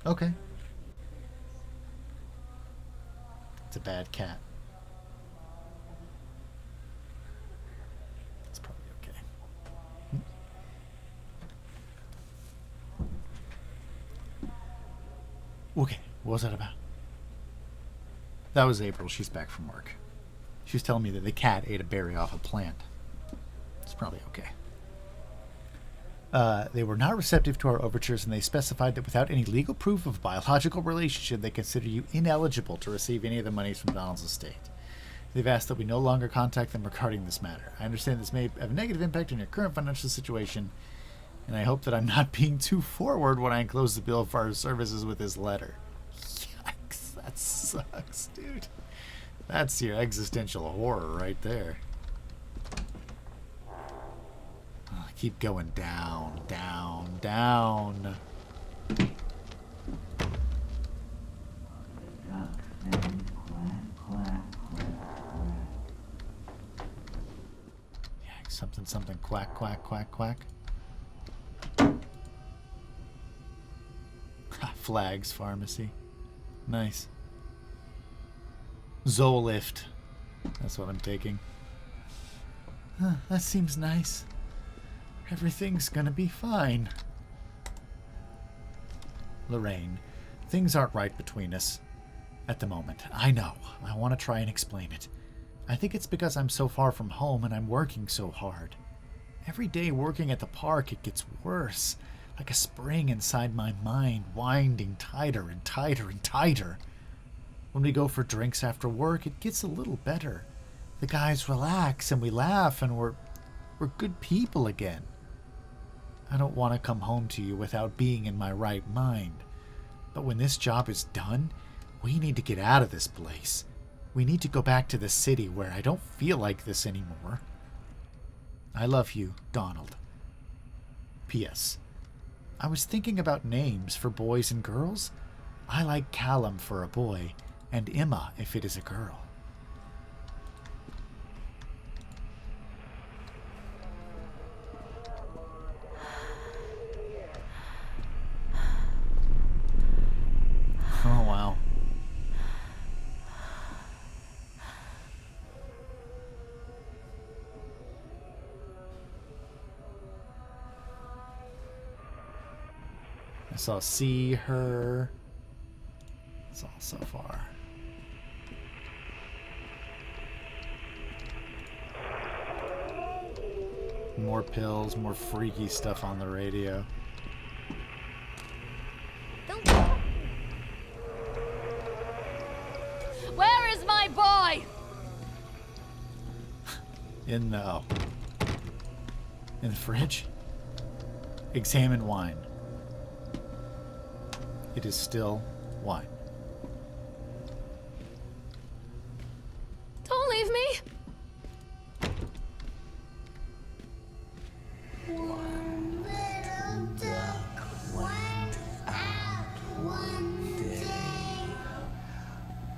Speaker 1: Okay. It's a bad cat. It's probably okay. Okay, what was that about? That was April. She's back from work. She was telling me that the cat ate a berry off a plant. It's probably okay. They were not receptive to our overtures, and they specified that without any legal proof of a biological relationship, they consider you ineligible to receive any of the monies from Donald's estate. They've asked that we no longer contact them regarding this matter. I understand this may have a negative impact on your current financial situation, and I hope that I'm not being too forward when I enclose the bill for our services with this letter. Yikes, that sucks, dude. That's your existential horror right there. Keep going down, down, down. Yeah, something, quack, quack, quack, quack. Flags Pharmacy. Nice. Zolift. That's what I'm taking. That seems nice. Everything's gonna be fine. Lorraine, things aren't right between us at the moment. I know. I want to try and explain it. I think it's because I'm so far from home and I'm working so hard. Every day working at the park, it gets worse. Like a spring inside my mind, winding tighter and tighter and tighter. When we go for drinks after work, it gets a little better. The guys relax and we laugh and we're good people again. I don't want to come home to you without being in my right mind. But when this job is done, we need to get out of this place. We need to go back to the city where I don't feel like this anymore. I love you, Donald. P.S. I was thinking about names for boys and girls. I like Callum for a boy, and Emma if it is a girl. Oh, wow. I saw see her. That's all so far. More pills, more freaky stuff on the radio.
Speaker 7: Where is my boy?
Speaker 1: In the fridge. Examine wine. It is still wine.
Speaker 7: Don't leave me.
Speaker 3: One little duck went out one day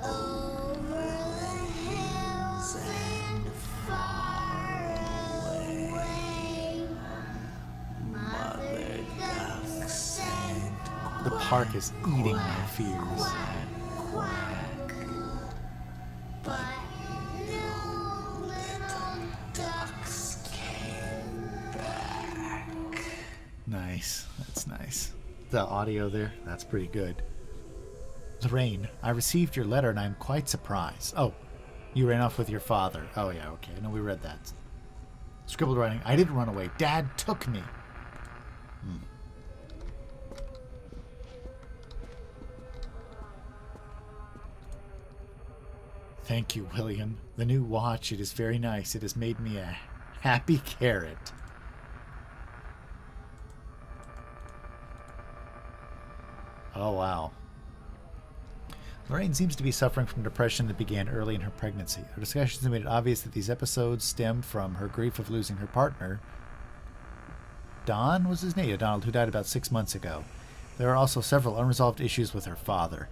Speaker 3: over the hills and far away. Mother duck said,
Speaker 1: The park is eating my fears.
Speaker 3: quack, but no little ducks came back.
Speaker 1: Nice. That's nice. The audio there, that's pretty good. Lorraine, I received your letter and I am quite surprised. Oh, you ran off with your father. Oh, yeah, okay. No, we read that. Scribbled writing. I didn't run away. Dad took me. Thank you, William. The new watch, it is very nice. It has made me a happy carrot. Oh, wow. Lorraine seems to be suffering from depression that began early in her pregnancy. Her discussions have made it obvious that these episodes stemmed from her grief of losing her partner. Don was his name, Donald, who died about 6 months ago. There are also several unresolved issues with her father.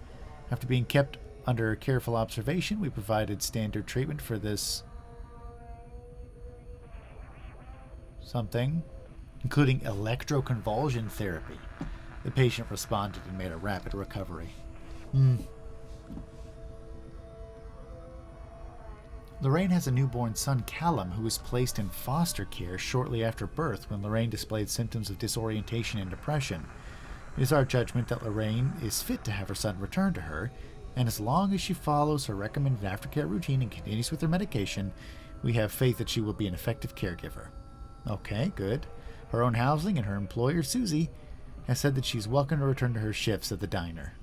Speaker 1: After being kept under careful observation, we provided standard treatment for this something, including electroconvulsion therapy. The patient responded and made a rapid recovery. Lorraine has a newborn son, Callum, who was placed in foster care shortly after birth when Lorraine displayed symptoms of disorientation and depression. It is our judgment that Lorraine is fit to have her son returned to her, and as long as she follows her recommended aftercare routine and continues with her medication, we have faith that she will be an effective caregiver. Okay, good. Her own housing and her employer, Susie, has said that she's welcome to return to her shifts at the diner.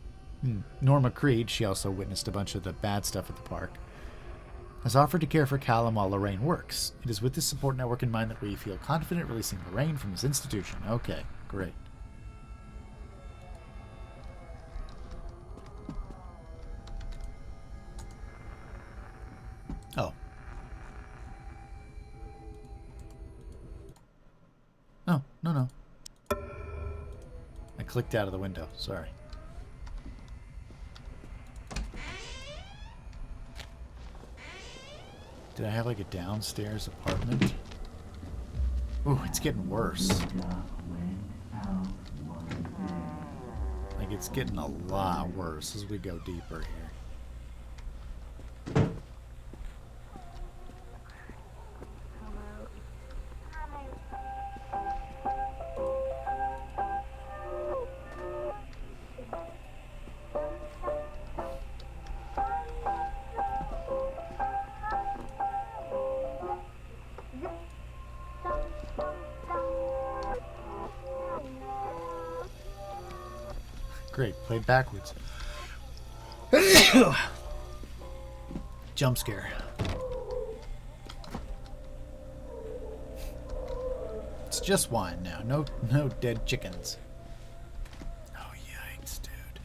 Speaker 1: Norma Creed, she also witnessed a bunch of the bad stuff at the park, has offered to care for Callum while Lorraine works. It is with this support network in mind that we feel confident releasing Lorraine from this institution. Okay, great. Oh. No, no, no. I clicked out of the window. Sorry. Did I have like a downstairs apartment? Ooh, it's getting worse. Like it's getting a lot worse as we go deeper here. Great, played backwards. Jump scare. It's just wine now. No dead chickens. Oh yikes, dude.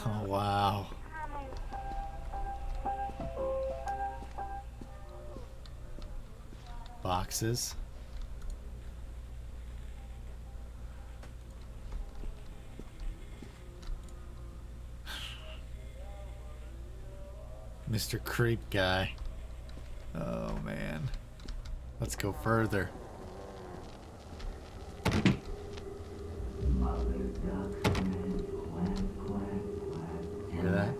Speaker 1: Oh wow. Boxes. Mr. Creep guy. Oh man. Let's go further. Hear that?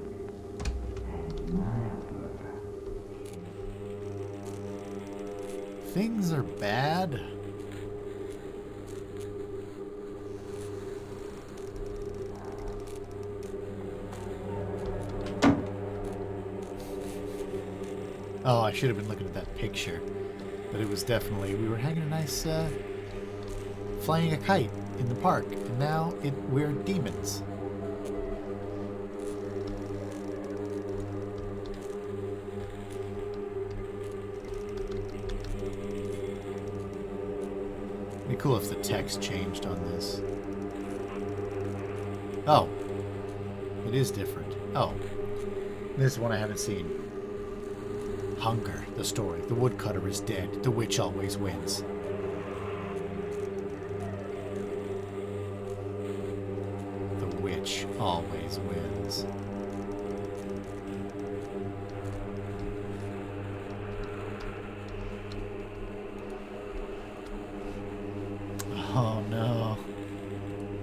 Speaker 1: Things are bad. Oh, I should have been looking at that picture. But it was definitely, we were having a nice flying a kite in the park, and now we're demons. It'd be cool if the text changed on this. Oh, it is different. Oh, this is one I haven't seen. Hunger, the story. The woodcutter is dead. The witch always wins. The witch always wins. Oh no.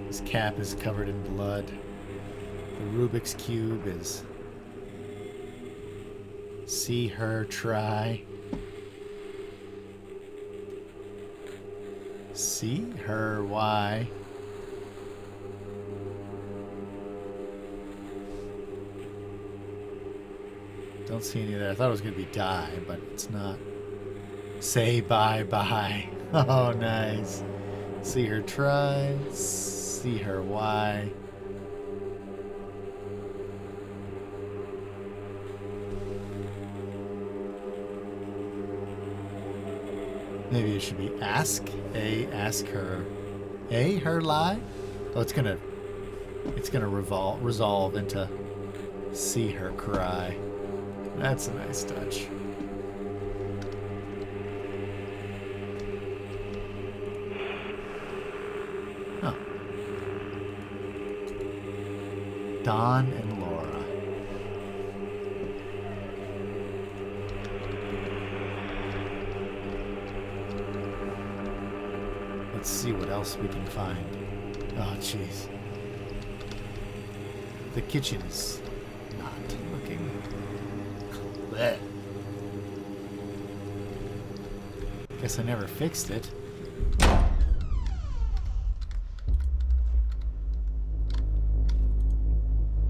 Speaker 1: His cap is covered in blood. The Rubik's Cube is... See her try. See her why. Don't see any of that. I thought it was going to be die, but it's not. Say bye-bye. Oh, nice. See her try. See her why. Maybe it should be ask her. Her lie? Oh, it's gonna resolve into see her cry. That's a nice touch. Huh. Don and Laura. Let's see what else we can find. Oh, jeez. The kitchen is not looking... Blech. Guess I never fixed it.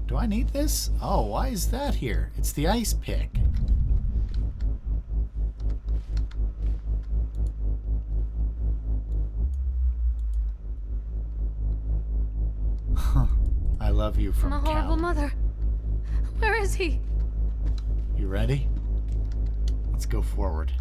Speaker 1: Do I need this? Oh, why is that here? It's the ice pick. I love you from
Speaker 7: I'm a horrible
Speaker 1: Cal.
Speaker 7: mother. Where is he?
Speaker 1: You ready? Let's go forward.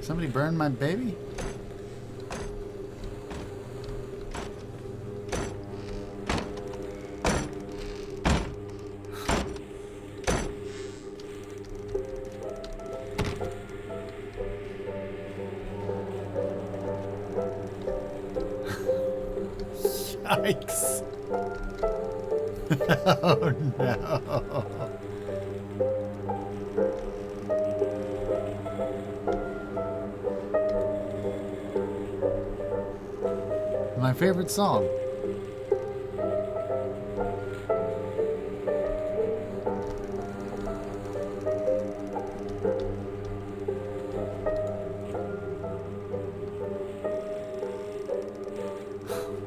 Speaker 1: Somebody burned my baby? Yikes. Oh no. My favorite song.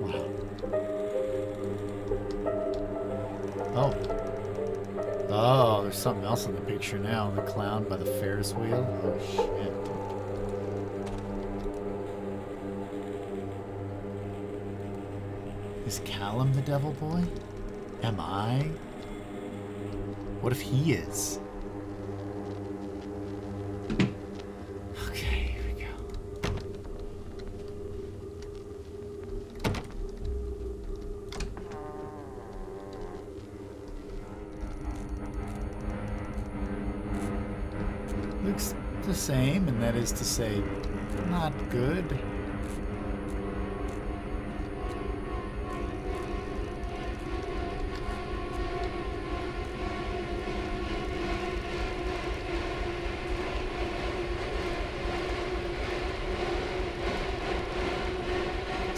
Speaker 1: Wow. Oh. Oh, there's something else in the picture now. The clown by the Ferris wheel. Oh, shit. Is Callum the devil boy? Am I? What if he is? Okay, here we go. Looks the same, and that is to say, not good.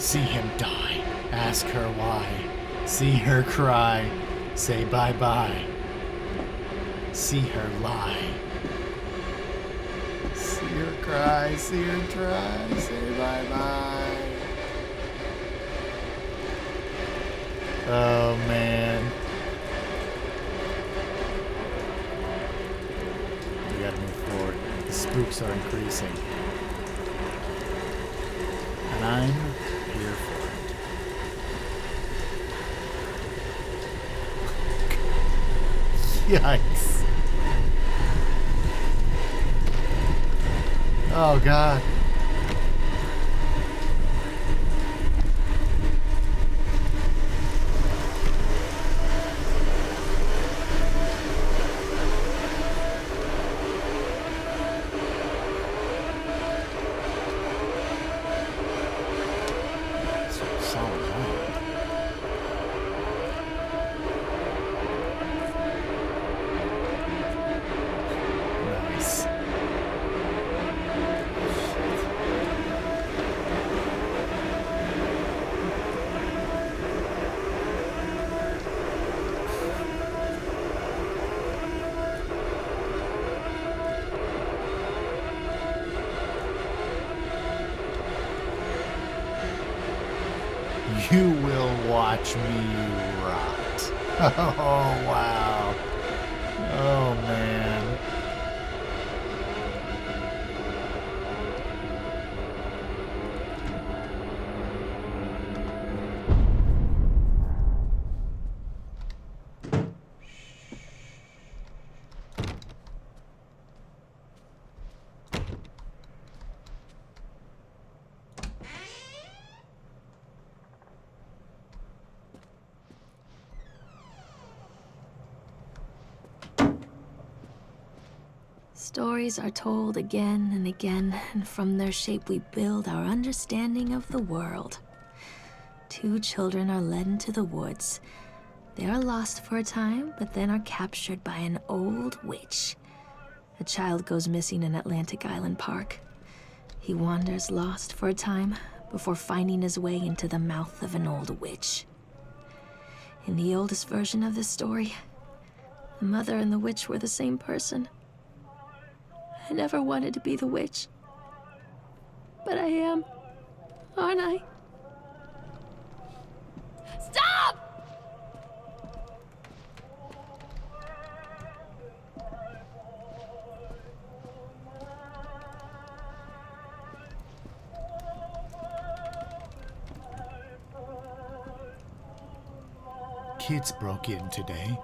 Speaker 1: See him die. Ask her why. See her cry. Say bye-bye. See her lie. See her cry. See her try. Say bye-bye. Oh, man. We gotta move forward. The spooks are increasing. And I'm here for it. Yikes. Oh, God. Nice. You will watch me rot. Oh, wow. Oh, man.
Speaker 2: Stories are told again and again, and from their shape we build our understanding of the world. Two children are led into the woods. They are lost for a time, but then are captured by an old witch. A child goes missing in Atlantic Island Park. He wanders lost for a time before finding his way into the mouth of an old witch. In the oldest version of this story, the mother and the witch were the same person. I never wanted to be the witch. But I am, aren't I? Stop!
Speaker 1: Kids broke in today.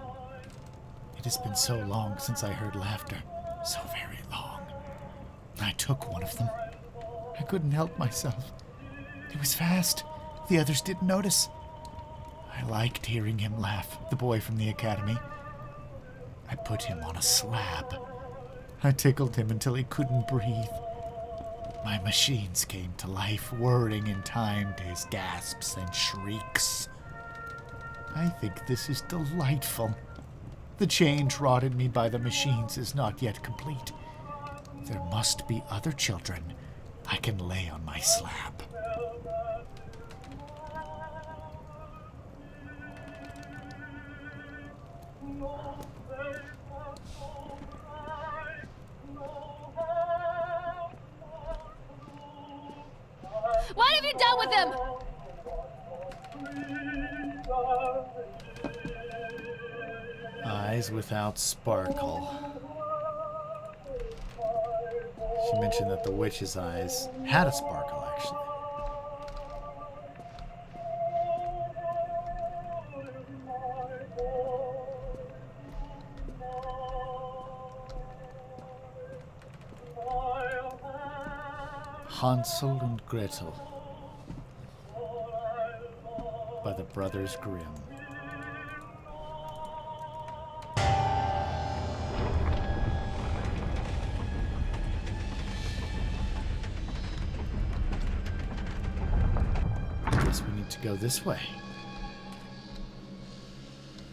Speaker 1: It has been so long since I heard laughter. So very long. I took one of them. I couldn't help myself. It was fast. The others didn't notice. I liked hearing him laugh, the boy from the academy. I put him on a slab. I tickled him until he couldn't breathe. My machines came to life, whirring in time to his gasps and shrieks. I think this is delightful. The change wrought in me by the machines is not yet complete. There must be other children I can lay on my slab.
Speaker 7: What have you done with him?
Speaker 1: Eyes without sparkle. She mentioned that the witch's eyes had a sparkle, actually. Hansel and Gretel by the Brothers Grimm. Guess we need to go this way.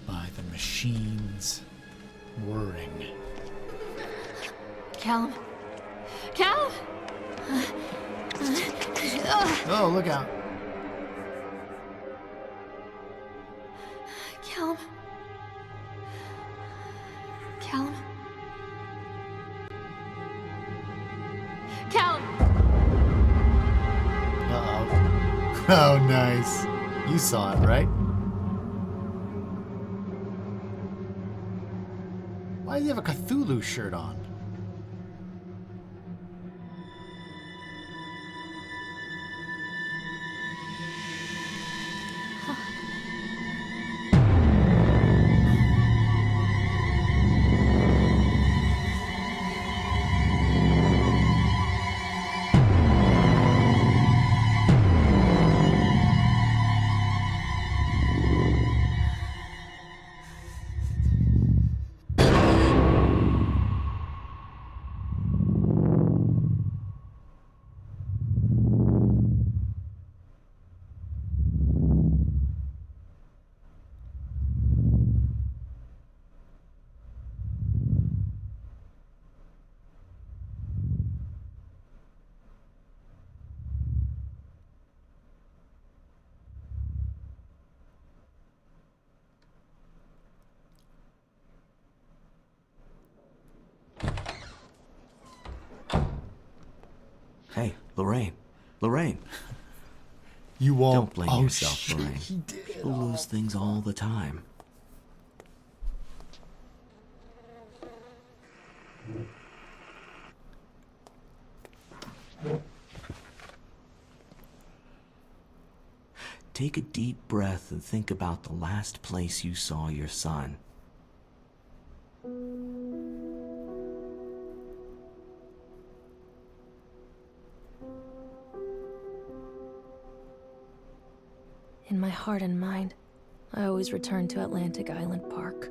Speaker 1: By the machines whirring.
Speaker 7: Callum. Callum!
Speaker 1: Oh, look out.
Speaker 7: Callum? Callum!
Speaker 1: Uh-oh. Oh, nice. You saw it, right? Why does he have a Cthulhu shirt on?
Speaker 5: Hey, Lorraine. Lorraine.
Speaker 1: You won't.
Speaker 5: Don't blame yourself, Lorraine. People lose things all the time. Take a deep breath and think about the last place you saw your son.
Speaker 2: In my heart and mind, I always return to Atlantic Island Park.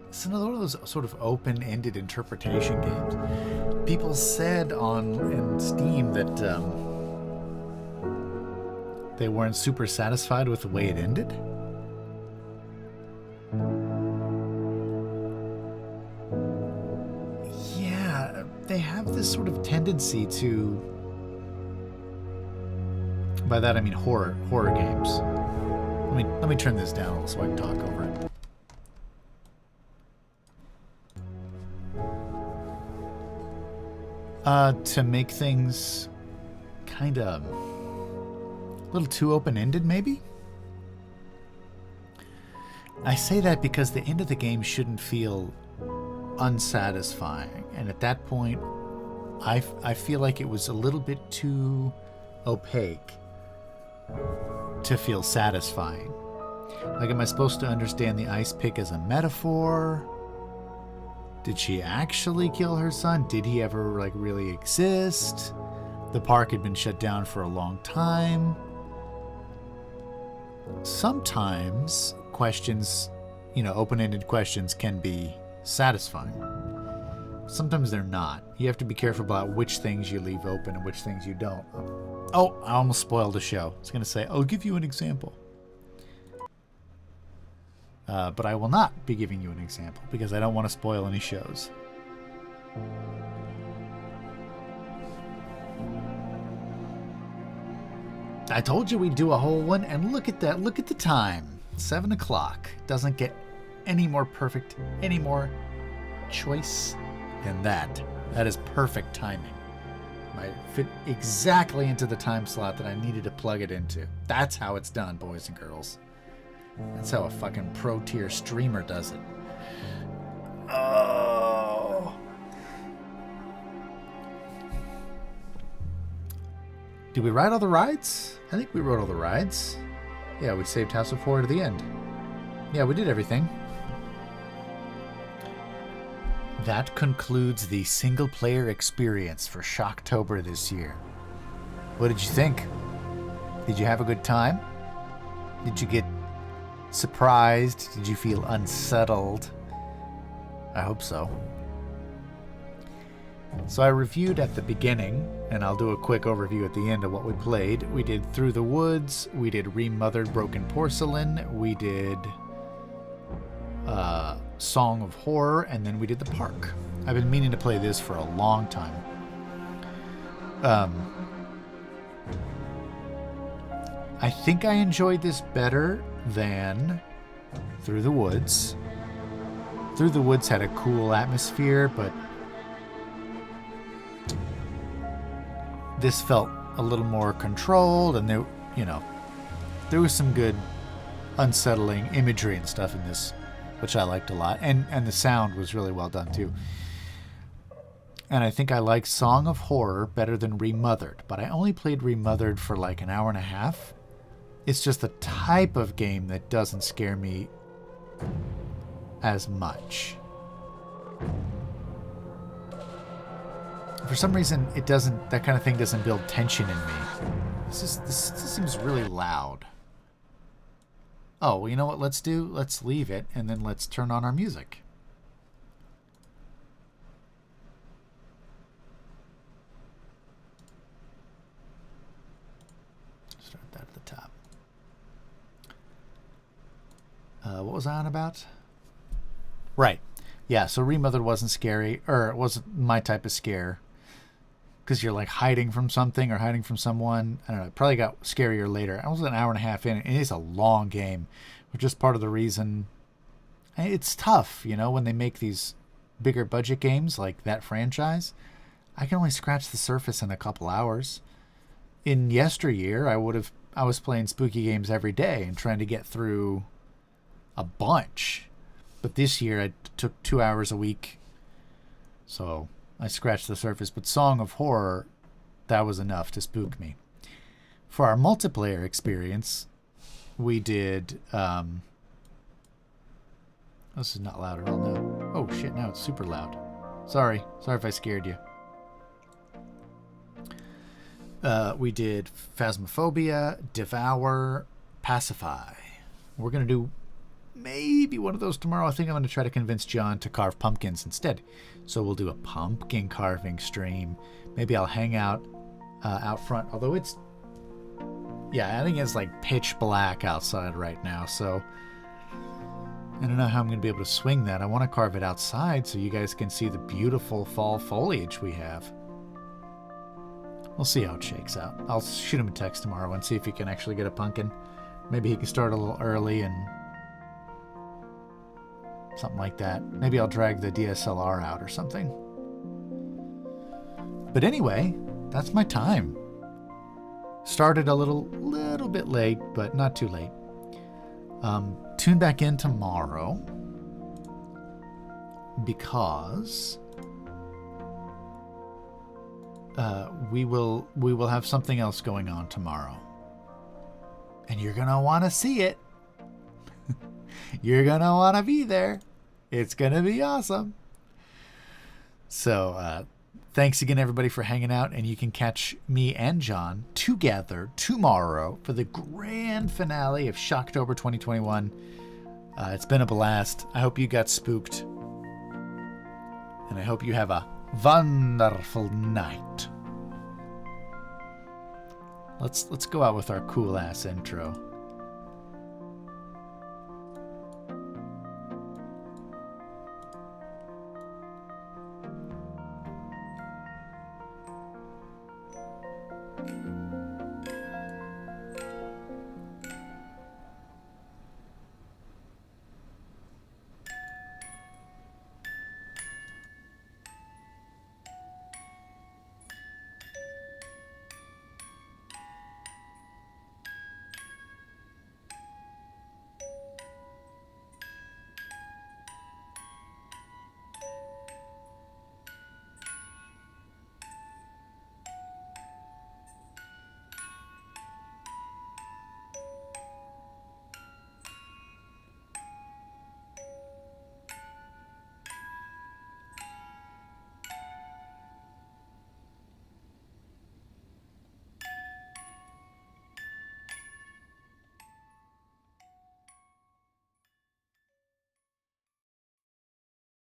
Speaker 1: It's another one of those sort of open-ended interpretation games. People said in Steam that they weren't super satisfied with the way it ended. Yeah, they have this sort of tendency to... By that I mean horror games. Let me turn this down a little so I can talk over it. To make things kind of a little too open-ended, maybe? I say that because the end of the game shouldn't feel unsatisfying, and at that point, I feel like it was a little bit too opaque to feel satisfying. Like, am I supposed to understand the ice pick as a metaphor? Did she actually kill her son? Did he ever, like, really exist? The park had been shut down for a long time. Sometimes questions, open-ended questions can be satisfying. Sometimes they're not. You have to be careful about which things you leave open and which things you don't. Oh, I almost spoiled the show. I was going to say, I'll give you an example. But I will not be giving you an example because I don't want to spoil any shows. I told you we'd do a whole one, and look at that. Look at the time. 7 o'clock. Doesn't get any more perfect, any more choice than that. That is perfect timing. Might fit exactly into the time slot that I needed to plug it into. That's how it's done, boys and girls. That's how a fucking pro-tier streamer does it. Oh. Did we ride all the rides? I think we rode all the rides. Yeah, we saved House of Horror to the end. Yeah, we did everything. That concludes the single-player experience for Shocktober this year. What did you think? Did you have a good time? Did you get surprised? Did you feel unsettled? I hope so. So I reviewed at the beginning, and I'll do a quick overview at the end of what we played. We did Through the Woods, we did Remothered Broken Porcelain, we did Song of Horror, and then we did The Park. I've been meaning to play this for a long time. I think I enjoyed this better than Through the Woods. Through the Woods had a cool atmosphere, but this felt a little more controlled, and there was some good unsettling imagery and stuff in this, which I liked a lot, and the sound was really well done too. And I think I liked Song of Horror better than Remothered, but I only played Remothered for like an hour and a half. It's just the type of game that doesn't scare me as much. For some reason, that kind of thing doesn't build tension in me. This seems really loud. Oh, well, you know what let's do? Let's leave it, and then let's turn on our music. Start that at the top. What was I on about? Right. Yeah, so Remothered wasn't scary, or it wasn't my type of scare. Because you're like hiding from something or hiding from someone. I don't know. It probably got scarier later. I was an hour and a half in. It is a long game, which is part of the reason. It's tough, when they make these bigger budget games like that franchise. I can only scratch the surface in a couple hours. In yesteryear, I was playing spooky games every day and trying to get through a bunch. But this year, I took 2 hours a week. So I scratched the surface, but Song of Horror, that was enough to spook me. For our multiplayer experience, we did... this is not loud at all, no. Oh shit, now it's super loud. Sorry if I scared you. We did Phasmophobia, Devour, Pacify. We're going to do maybe one of those tomorrow. I think I'm going to try to convince John to carve pumpkins instead. So we'll do a pumpkin carving stream. Maybe I'll hang out front. Although I think it's like pitch black outside right now. So I don't know how I'm going to be able to swing that. I want to carve it outside so you guys can see the beautiful fall foliage we have. We'll see how it shakes out. I'll shoot him a text tomorrow and see if he can actually get a pumpkin. Maybe he can start a little early and something like that. Maybe I'll drag the DSLR out or something. But anyway, that's my time. Started a little bit late, but not too late. Tune back in tomorrow because we will have something else going on tomorrow, and you're gonna want to see it. You're gonna want to be there. It's gonna be awesome. So thanks again, everybody, for hanging out, and you can catch me and John together tomorrow for the grand finale of Shocktober 2021. It's been a blast. I hope you got spooked, and I hope you have a wonderful night. Let's go out with our cool ass intro.